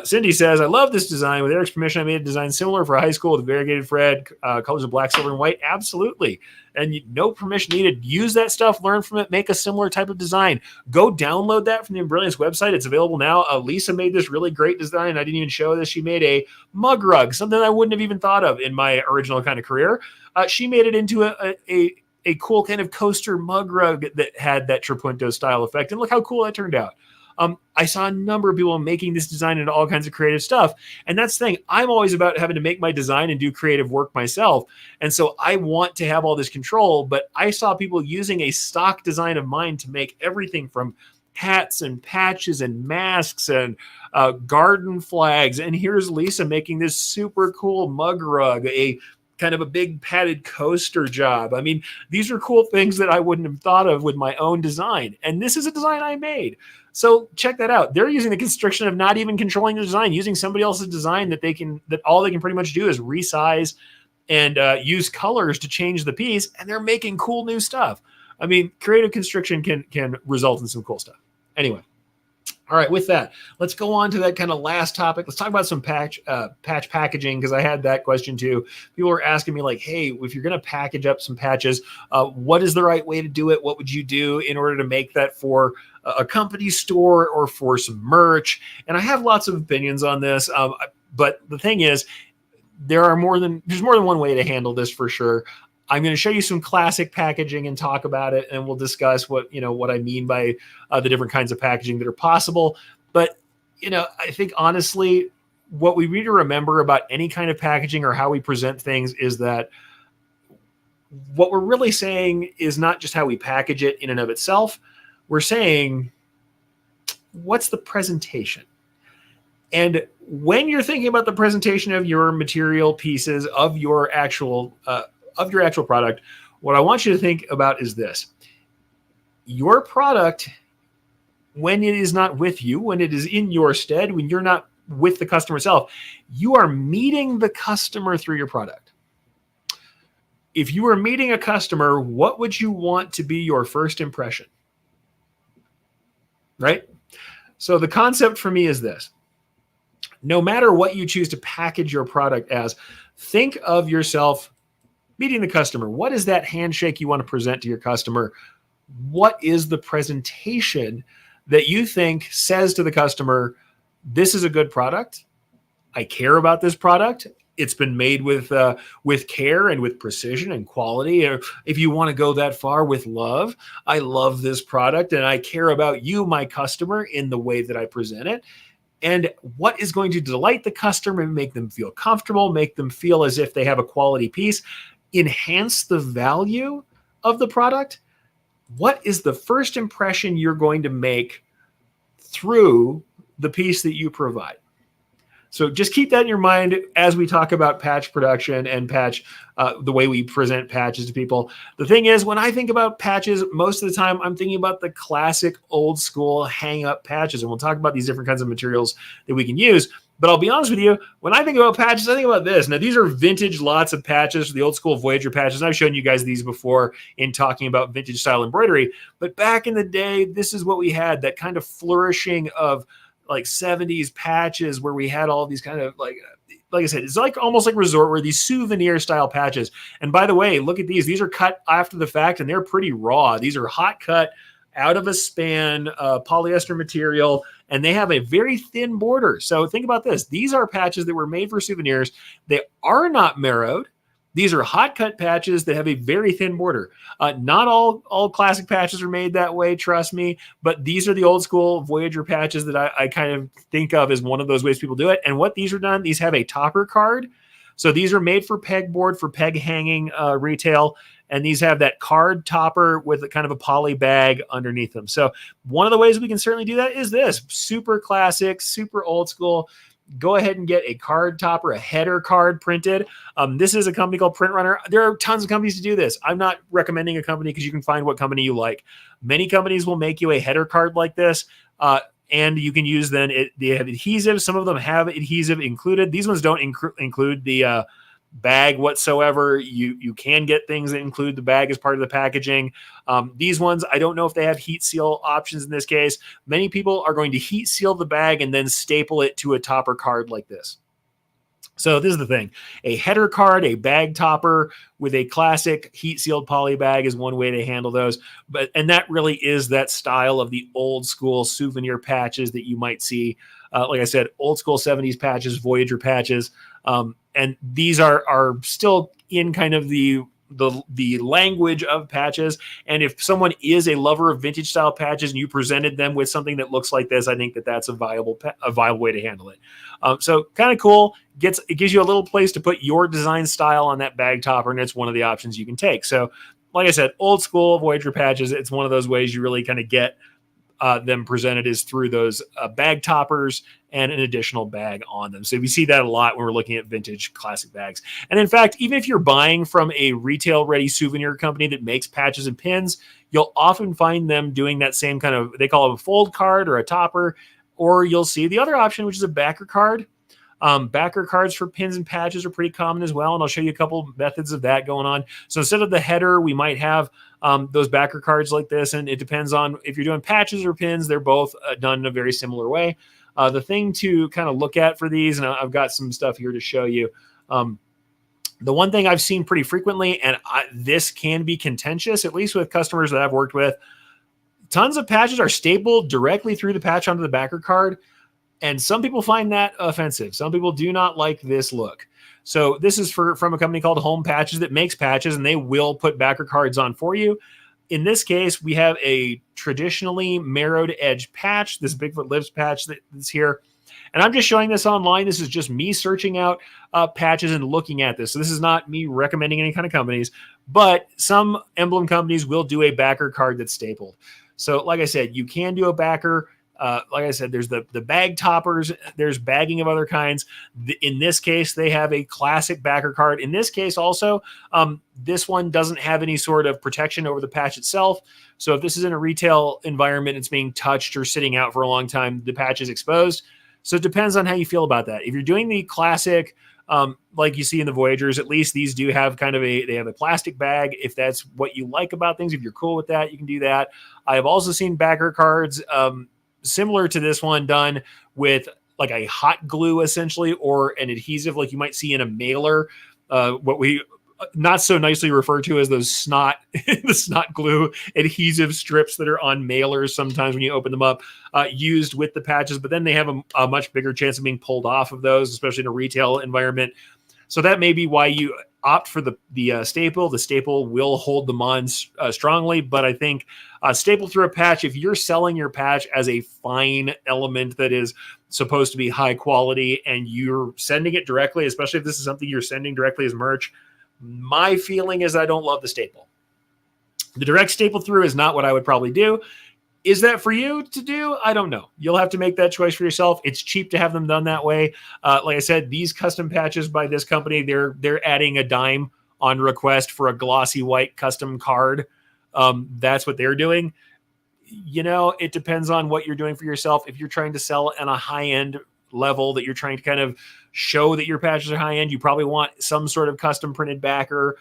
Cindy says, I love this design. With Eric's permission, I made a design similar for high school with variegated thread, colors of black, silver, and white. Absolutely. And no permission needed. Use that stuff, learn from it, make a similar type of design. Go download that from the Embroider's website. It's available now. Lisa made this really great design. I didn't even show this. She made a mug rug, something I wouldn't have even thought of in my original kind of career. She made it into a cool kind of coaster mug rug that had that trapunto style effect. And look how cool that turned out. I saw a number of people making this design into all kinds of creative stuff. And that's the thing. I'm always about having to make my design and do creative work myself. And so I want to have all this control, but I saw people using a stock design of mine to make everything from hats and patches and masks and garden flags. And here's Lisa making this super cool mug rug, a kind of a big padded coaster job. I mean, these are cool things that I wouldn't have thought of with my own design. And this is a design I made. So check that out. They're using the constriction of not even controlling the design, using somebody else's design that all they can pretty much do is resize and use colors to change the piece. And they're making cool new stuff. I mean, creative constriction can result in some cool stuff. Anyway. All right, with that, let's go on to that kind of last topic. Let's talk about some patch packaging, because I had that question too. People were asking me like, hey, if you're going to package up some patches, what is the right way to do it? What would you do in order to make that for a company store or for some merch? And I have lots of opinions on this, but the thing is, there's more than one way to handle this for sure. I'm going to show you some classic packaging and talk about it, and we'll discuss what I mean by the different kinds of packaging that are possible. But, I think honestly, what we need to remember about any kind of packaging or how we present things is that what we're really saying is not just how we package it in and of itself. We're saying, what's the presentation? And when you're thinking about the presentation of your material pieces, of your actual of your actual product, what I want you to think about is this. Your product, when it is not with you, when it is in your stead, when you're not with the customer itself, you are meeting the customer through your product. If you were meeting a customer, what would you want to be your first impression? Right? So the concept for me is this. No matter what you choose to package your product as, think of yourself meeting the customer. What is that handshake you want to present to your customer? What is the presentation that you think says to the customer, this is a good product. I care about this product. It's been made with care and with precision and quality. Or if you want to go that far, with love. I love this product and I care about you, my customer, in the way that I present it. And what is going to delight the customer and make them feel comfortable, make them feel as if they have a quality piece, enhance the value of the product? What is the first impression you're going to make through the piece that you provide? So just keep that in your mind as we talk about patch production and the way we present patches to people. The thing is, when I think about patches, most of the time I'm thinking about the classic old school hang up patches. And we'll talk about these different kinds of materials that we can use. But I'll be honest with you, when I think about patches, I think about this. Now, these are vintage lots of patches, the old school Voyager patches. I've shown you guys these before in talking about vintage style embroidery. But back in the day, this is what we had, that kind of flourishing of like 70s patches where we had all these kind of like I said, it's like almost like resort wear, these souvenir style patches. And by the way, look at these. These are cut after the fact and they're pretty raw. These are hot cut out of a span polyester material, and they have a very thin border. So think about this. These are patches that were made for souvenirs. They are not marrowed. These are hot cut patches that have a very thin border. Not all classic patches are made that way, trust me, but these are the old school Voyager patches that I kind of think of as one of those ways people do it. And what these are done, these have a topper card. So these are made for pegboard, for peg hanging retail. And these have that card topper with a kind of a poly bag underneath them. So one of the ways we can certainly do that is this. Super classic, super old school. Go ahead and get a card topper, a header card printed. This is a company called Print Runner. There are tons of companies to do this. I'm not recommending a company because you can find what company you like. Many companies will make you a header card like this, and you can use then they have adhesive. Some of them have adhesive included. These ones don't include the bag whatsoever. You can get things that include the bag as part of the packaging. These ones, I don't know if they have heat seal options in this case. Many people are going to heat seal the bag and then staple it to a topper card like this. So this is the thing. A header card, a bag topper with a classic heat sealed poly bag is one way to handle those. And that really is that style of the old school souvenir patches that you might see. Like I said, old school 70s patches, Voyager patches. And these are still in kind of the language of patches. And if someone is a lover of vintage style patches and you presented them with something that looks like this, I think that's a viable way to handle it. So kind of cool. It gives you a little place to put your design style on that bag topper, and it's one of the options you can take. So like I said, old school Voyager patches, it's one of those ways you really kind of get them presented is through those bag toppers and an additional bag on them. So we see that a lot when we're looking at vintage classic bags. And in fact, even if you're buying from a retail ready souvenir company that makes patches and pins, you'll often find them doing that same kind of, they call it a fold card or a topper, or you'll see the other option, which is a backer card. Backer cards for pins and patches are pretty common as well. And I'll show you a couple methods of that going on. So instead of the header, we might have those backer cards like this. And it depends on if you're doing patches or pins, they're both done in a very similar way. The thing to kind of look at for these, and I've got some stuff here to show you. The one thing I've seen pretty frequently, and this can be contentious, at least with customers that I've worked with, tons of patches are stapled directly through the patch onto the backer card. And some people find that offensive. Some people do not like this look. So this is from a company called Home Patches that makes patches, and they will put backer cards on for you. In this case, we have a traditionally marrowed edge patch, this Bigfoot Lives patch that's here. And I'm just showing this online. This is just me searching out patches and looking at this. So this is not me recommending any kind of companies, but some emblem companies will do a backer card that's stapled. So like I said, you can do a backer. Like I said, there's the bag toppers. There's bagging of other kinds. In this case, they have a classic backer card. In this case, also, this one doesn't have any sort of protection over the patch itself. So if this is in a retail environment, it's being touched or sitting out for a long time, the patch is exposed. So it depends on how you feel about that. If you're doing the classic, like you see in the Voyagers, at least these do have kind of they have a plastic bag. If that's what you like about things, if you're cool with that, you can do that. I have also seen backer cards, similar to this one, done with like a hot glue essentially, or an adhesive like you might see in a mailer, what we not so nicely refer to as those the snot glue adhesive strips that are on mailers sometimes when you open them up, used with the patches, but then they have a much bigger chance of being pulled off of those, especially in a retail environment. So that may be why you opt for the staple. The staple will hold them on strongly, but I think staple through a patch, if you're selling your patch as a fine element that is supposed to be high quality and you're sending it directly, especially if this is something you're sending directly as merch, my feeling is I don't love the staple. The direct staple through is not what I would probably do. Is that for you to do? I don't know. You'll have to make that choice for yourself. It's cheap to have them done that way. Like I said, these custom patches by this company, they're adding a dime on request for a glossy white custom card. That's what they're doing. It depends on what you're doing for yourself. If you're trying to sell on a high-end level, that you're trying to kind of show that your patches are high-end, you probably want some sort of custom printed backer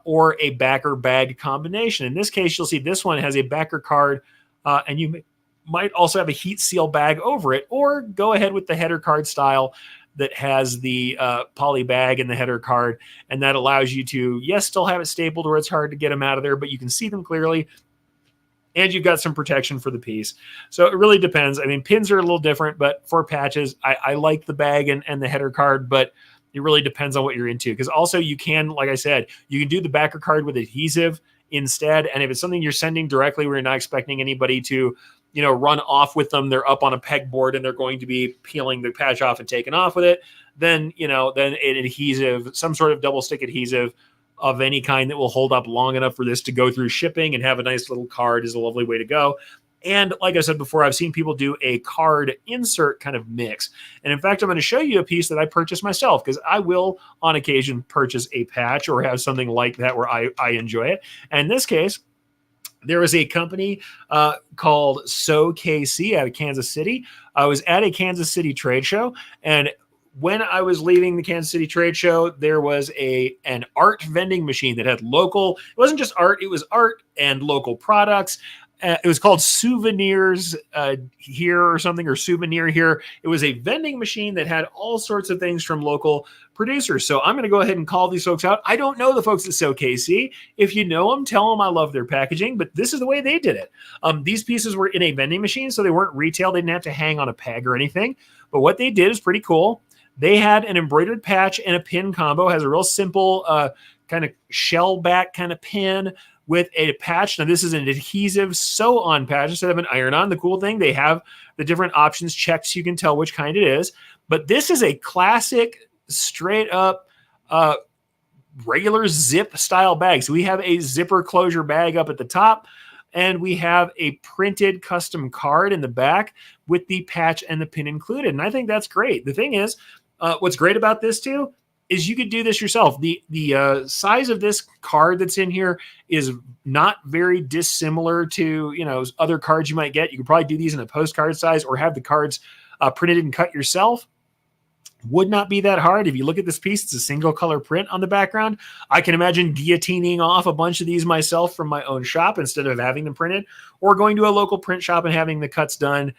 or a backer bag combination. In this case, you'll see this one has a backer card, and you might also have a heat seal bag over it, or go ahead with the header card style that has the poly bag in the header card, and that allows you to, yes, still have it stapled where it's hard to get them out of there, but you can see them clearly, and you've got some protection for the piece. So it really depends. I mean, pins are a little different, but for patches, I like the bag and the header card, but it really depends on what you're into. Because also you can, like I said, you can do the backer card with adhesive instead. And if it's something you're sending directly where you're not expecting anybody to, run off with them, they're up on a pegboard and they're going to be peeling the patch off and taking off with it, then an adhesive, some sort of double stick adhesive of any kind that will hold up long enough for this to go through shipping and have a nice little card is a lovely way to go. And like I said before, I've seen people do a card insert kind of mix. And in fact, I'm going to show you a piece that I purchased myself, because I will on occasion purchase a patch or have something like that where I enjoy it. And in this case, there was a company called So KC out of Kansas City. I was at a Kansas City trade show, and when I was leaving the Kansas City trade show, there was an art vending machine that had local, it wasn't just art, it was art and local products. It was called Souvenirs Here or something, or Souvenir Here. It was a vending machine that had all sorts of things from local producers. So I'm going to go ahead and call these folks out. I don't know the folks at So KC. If you know them, tell them I love their packaging, but this is the way they did it. These pieces were in a vending machine, so they weren't retail. They didn't have to hang on a peg or anything. But what they did is pretty cool. They had an embroidered patch and a pin combo. Has a real simple kind of shell back kind of pin with a patch. Now, this is an adhesive sew-on patch instead of an iron-on. The cool thing, they have the different options checked so you can tell which kind it is. But this is a classic, straight-up, regular zip-style bag. So we have a zipper closure bag up at the top, and we have a printed custom card in the back with the patch and the pin included. And I think that's great. The thing is, what's great about this too is you could do this yourself. The size of this card that's in here is not very dissimilar to other cards you might get. You could probably do these in a postcard size or have the cards printed and cut yourself. Would not be that hard. If you look at this piece, it's a single color print on the background. I can imagine guillotining off a bunch of these myself from my own shop instead of having them printed, or going to a local print shop and having the cuts done.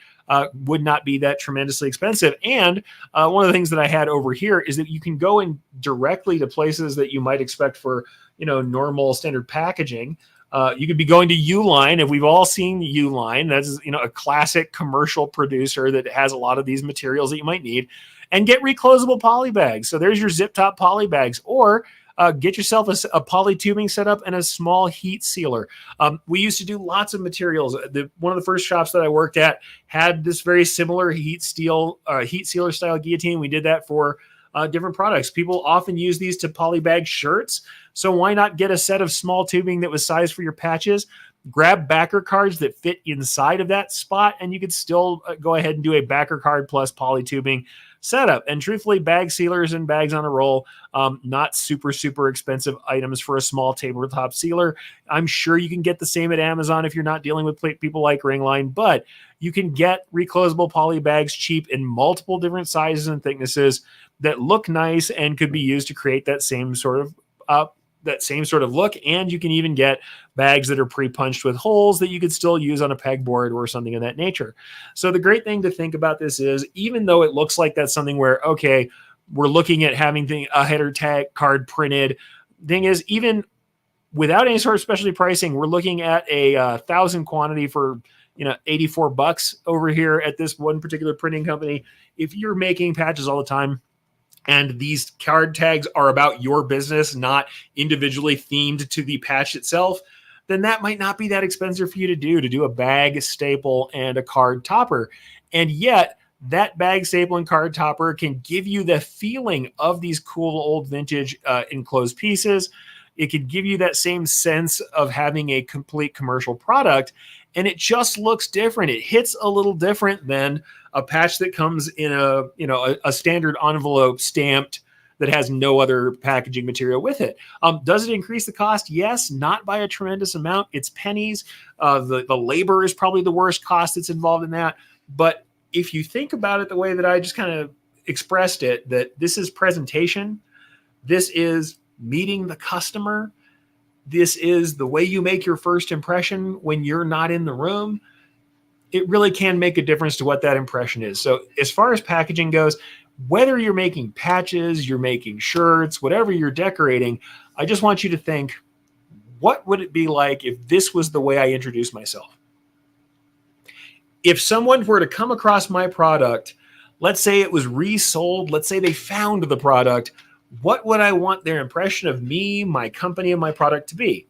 Would not be that tremendously expensive. And one of the things that I had over here is that you can go in directly to places that you might expect for normal standard packaging. You could be going to Uline, and we've all seen Uline. That's a classic commercial producer that has a lot of these materials that you might need, and get reclosable poly bags. So there's your zip top poly bags, or get yourself a poly tubing setup and a small heat sealer. We used to do lots of materials. One of the first shops that I worked at had this very similar heat sealer style guillotine. We did that for different products. People often use these to polybag shirts. So why not get a set of small tubing that was sized for your patches? grab backer cards that fit inside of that spot, and you could still go ahead and do a backer card plus polytubing setup. And truthfully, bag sealers and bags on a roll, not super, super expensive items for a small tabletop sealer. I'm sure you can get the same at Amazon if you're not dealing with people like Ringline, but you can get reclosable poly bags cheap in multiple different sizes and thicknesses that look nice and could be used to create that same sort of look. And you can even get bags that are pre-punched with holes that you could still use on a pegboard or something of that nature. So the great thing to think about this is, even though it looks like that's something where, okay, we're looking at having a header tag card printed, thing is, even without any sort of specialty pricing, we're looking at a 1,000 quantity for $84 over here at this one particular printing company. If you're making patches all the time, and these card tags are about your business, not individually themed to the patch itself, then that might not be that expensive for you to do a bag, staple, and a card topper. And yet, that bag, staple, and card topper can give you the feeling of these cool old vintage enclosed pieces. It could give you that same sense of having a complete commercial product, and it just looks different. It hits a little different than a patch that comes in a standard envelope stamped that has no other packaging material with it. Does it increase the cost? Yes, not by a tremendous amount. It's pennies. The labor is probably the worst cost that's involved in that. But if you think about it the way that I just kind of expressed it, that this is presentation, this is meeting the customer, this is the way you make your first impression when you're not in the room, it really can make a difference to what that impression is. So as far as packaging goes, whether you're making patches, you're making shirts, whatever you're decorating, I just want you to think, what would it be like if this was the way I introduced myself? If someone were to come across my product, let's say it was resold, let's say they found the product, what would I want their impression of me, my company, and my product to be?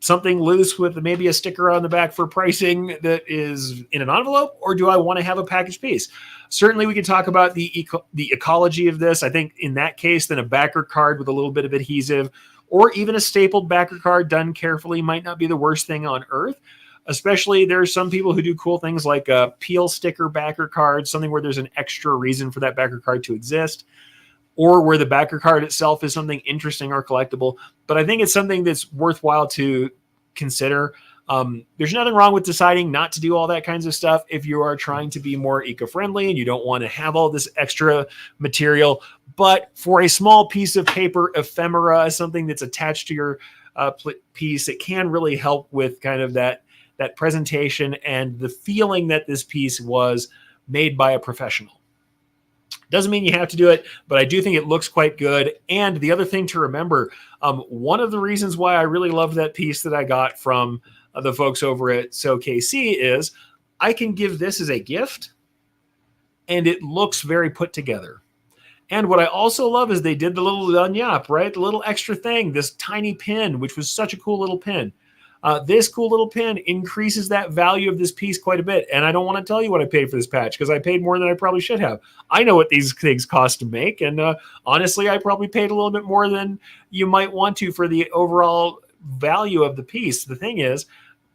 Something loose with maybe a sticker on the back for pricing that is in an envelope, or do I want to have a packaged piece? Certainly, we can talk about the ecology of this. I think in that case, then a backer card with a little bit of adhesive, or even a stapled backer card done carefully, might not be the worst thing on earth. Especially, there's some people who do cool things like a peel sticker backer card, something where there's an extra reason for that backer card to exist, or where the backer card itself is something interesting or collectible. But I think it's something that's worthwhile to consider. There's nothing wrong with deciding not to do all that kinds of stuff if you are trying to be more eco-friendly and you don't want to have all this extra material. But for a small piece of paper ephemera, something that's attached to your piece, it can really help with kind of that presentation and the feeling that this piece was made by a professional. Doesn't mean you have to do it, but I do think it looks quite good. And the other thing to remember, one of the reasons why I really love that piece that I got from the folks over at KC is I can give this as a gift, and it looks very put together. And what I also love is they did the little lanyap, right? The little extra thing, this tiny pin, which was such a cool little pin. This cool little pin increases that value of this piece quite a bit. And I don't want to tell you what I paid for this patch because I paid more than I probably should have. I know what these things cost to make. And honestly, I probably paid a little bit more than you might want to for the overall value of the piece. The thing is,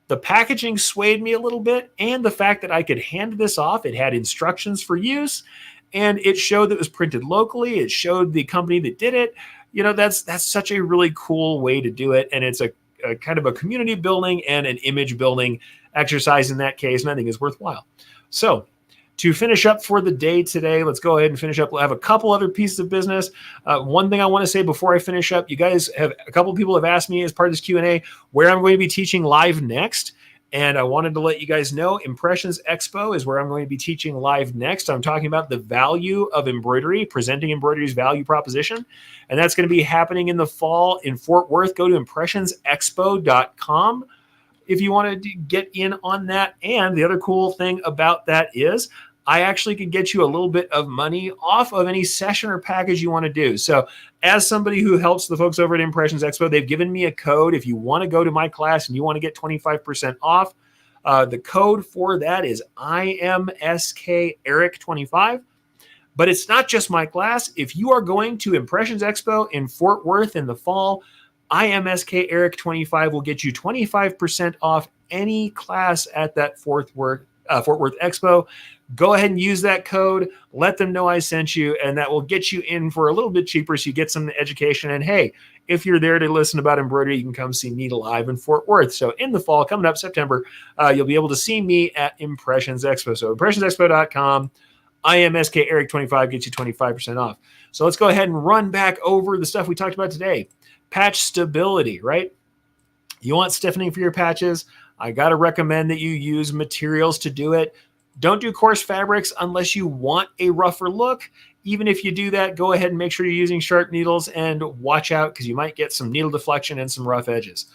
the packaging swayed me a little bit. And the fact that I could hand this off, it had instructions for use. And it showed that it was printed locally. It showed the company that did it. That's such a really cool way to do it. And it's a kind of a community building and an image building exercise in that case, and I think is worthwhile. So to finish up for the day today, let's go ahead and finish up. We'll have a couple other pieces of business. One thing I want to say before I finish up, a couple of people have asked me as part of this Q&A where I'm going to be teaching live next. And I wanted to let you guys know Impressions Expo is where I'm going to be teaching live next. I'm talking about the value of embroidery, presenting embroidery's value proposition. And that's going to be happening in the fall in Fort Worth. Go to impressionsexpo.com if you want to get in on that. And the other cool thing about that is I actually could get you a little bit of money off of any session or package you want to do. So as somebody who helps the folks over at Impressions Expo, they've given me a code. If you want to go to my class and you want to get 25% off, the code for that is IMSKEric25. But it's not just my class. If you are going to Impressions Expo in Fort Worth in the fall, IMSK Eric 25 will get you 25% off any class at that Fort Worth Expo. Go ahead and use that code. Let them know I sent you, and that will get you in for a little bit cheaper so you get some education. And hey, if you're there to listen about embroidery, you can come see me live in Fort Worth. So in the fall, coming up September, you'll be able to see me at Impressions Expo. So impressionsexpo.com, IMSK Eric 25 gets you 25% off. So let's go ahead and run back over the stuff we talked about today. Patch stability, right? You want stiffening for your patches? I got to recommend that you use materials to do it. Don't do coarse fabrics unless you want a rougher look. Even if you do that, go ahead and make sure you're using sharp needles and watch out because you might get some needle deflection and some rough edges.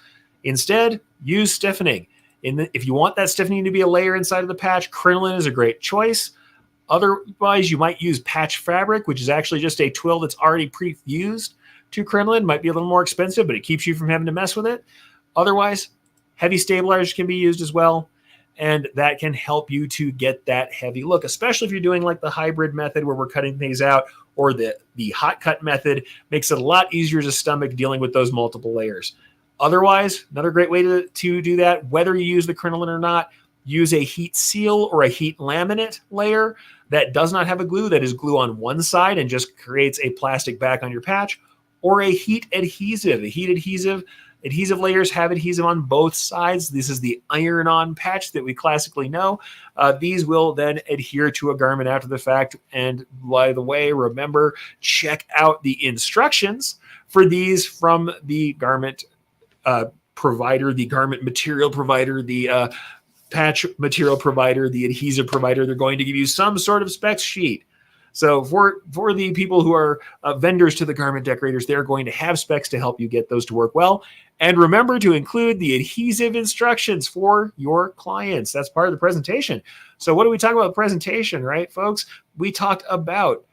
Instead, use stiffening. If you want that stiffening to be a layer inside of the patch, crinoline is a great choice. Otherwise, you might use patch fabric, which is actually just a twill that's already pre-fused to crinoline. Might be a little more expensive, but it keeps you from having to mess with it. Otherwise, heavy stabilizers can be used as well, and that can help you to get that heavy look, especially if you're doing like the hybrid method where we're cutting things out, or the hot cut method makes it a lot easier to stomach dealing with those multiple layers. Otherwise, another great way to do that, whether you use the crinoline or not, use a heat seal or a heat laminate layer that does not have a glue, that is glue on one side and just creates a plastic back on your patch, or a heat adhesive. A heat adhesive layers have adhesive on both sides. This is the iron-on patch that we classically know. These will then adhere to a garment after the fact. And by the way, remember, check out the instructions for these from the garment provider, the garment material provider, the patch material provider, the adhesive provider. They're going to give you some sort of specs sheet. So for the people who are vendors to the garment decorators, they're going to have specs to help you get those to work well. And remember to include the adhesive instructions for your clients. That's part of the presentation. So what do we talk about presentation, right, folks? We talked about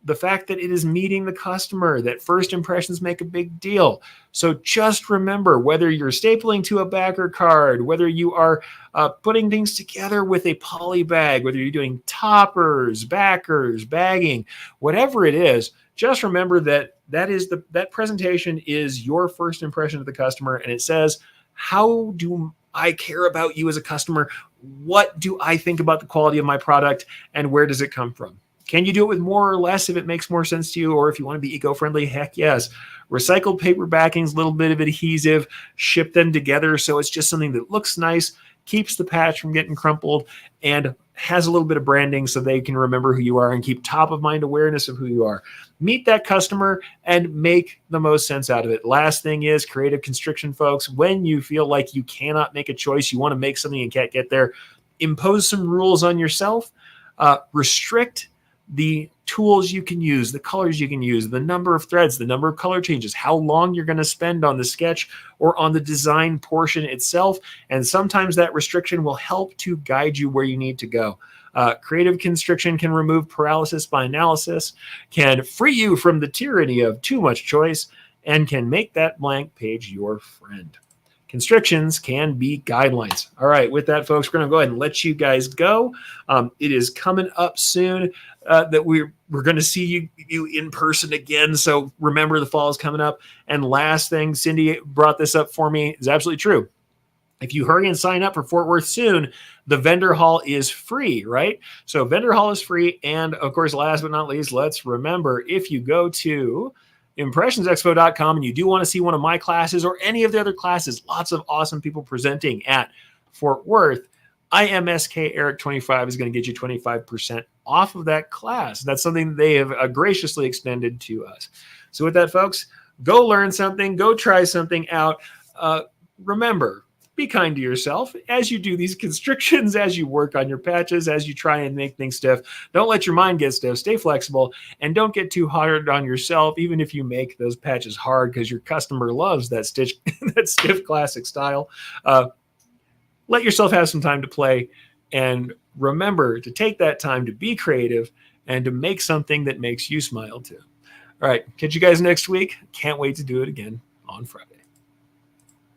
the fact that it is meeting the customer, that first impressions make a big deal. So just remember, whether you're stapling to a backer card, whether you are putting things together with a poly bag, whether you're doing toppers, backers, bagging, whatever it is, just remember that that presentation is your first impression of the customer, and it says, how do I care about you as a customer? What do I think about the quality of my product, and where does it come from? Can you do it with more or less if it makes more sense to you, or if you want to be eco-friendly? Heck yes. Recycled paper backings, a little bit of adhesive, ship them together so it's just something that looks nice, keeps the patch from getting crumpled, and has a little bit of branding so they can remember who you are and keep top of mind awareness of who you are. Meet that customer and make the most sense out of it. Last thing is creative constriction, folks. When you feel like you cannot make a choice, you want to make something and can't get there, impose some rules on yourself, restrict the tools you can use, the colors you can use, the number of threads, the number of color changes, how long you're going to spend on the sketch or on the design portion itself. And sometimes that restriction will help to guide you where you need to go. Creative constriction can remove paralysis by analysis, can free you from the tyranny of too much choice, and can make that blank page your friend. Constrictions can be guidelines. All right, with that, folks, we're going to go ahead and let you guys go. It is coming up soon that we're going to see you in person again. So remember, the fall is coming up. And last thing, Cindy brought this up for me, is absolutely true. If you hurry and sign up for Fort Worth soon, the vendor hall is free, right? So vendor hall is free. And of course, last but not least, let's remember, if you go to impressionsexpo.com and you do want to see one of my classes or any of the other classes, lots of awesome people presenting at Fort Worth, IMSK Eric 25 is going to get you 25% off of that class. That's something they have graciously extended to us. So with that, folks, go learn something, go try something out. Remember, be kind to yourself as you do these constrictions, as you work on your patches, as you try and make things stiff. Don't let your mind get stiff. Stay flexible, and don't get too hard on yourself, even if you make those patches hard because your customer loves that that stiff classic style. Let yourself have some time to play, and remember to take that time to be creative and to make something that makes you smile too. All right, catch you guys next week. Can't wait to do it again on Friday.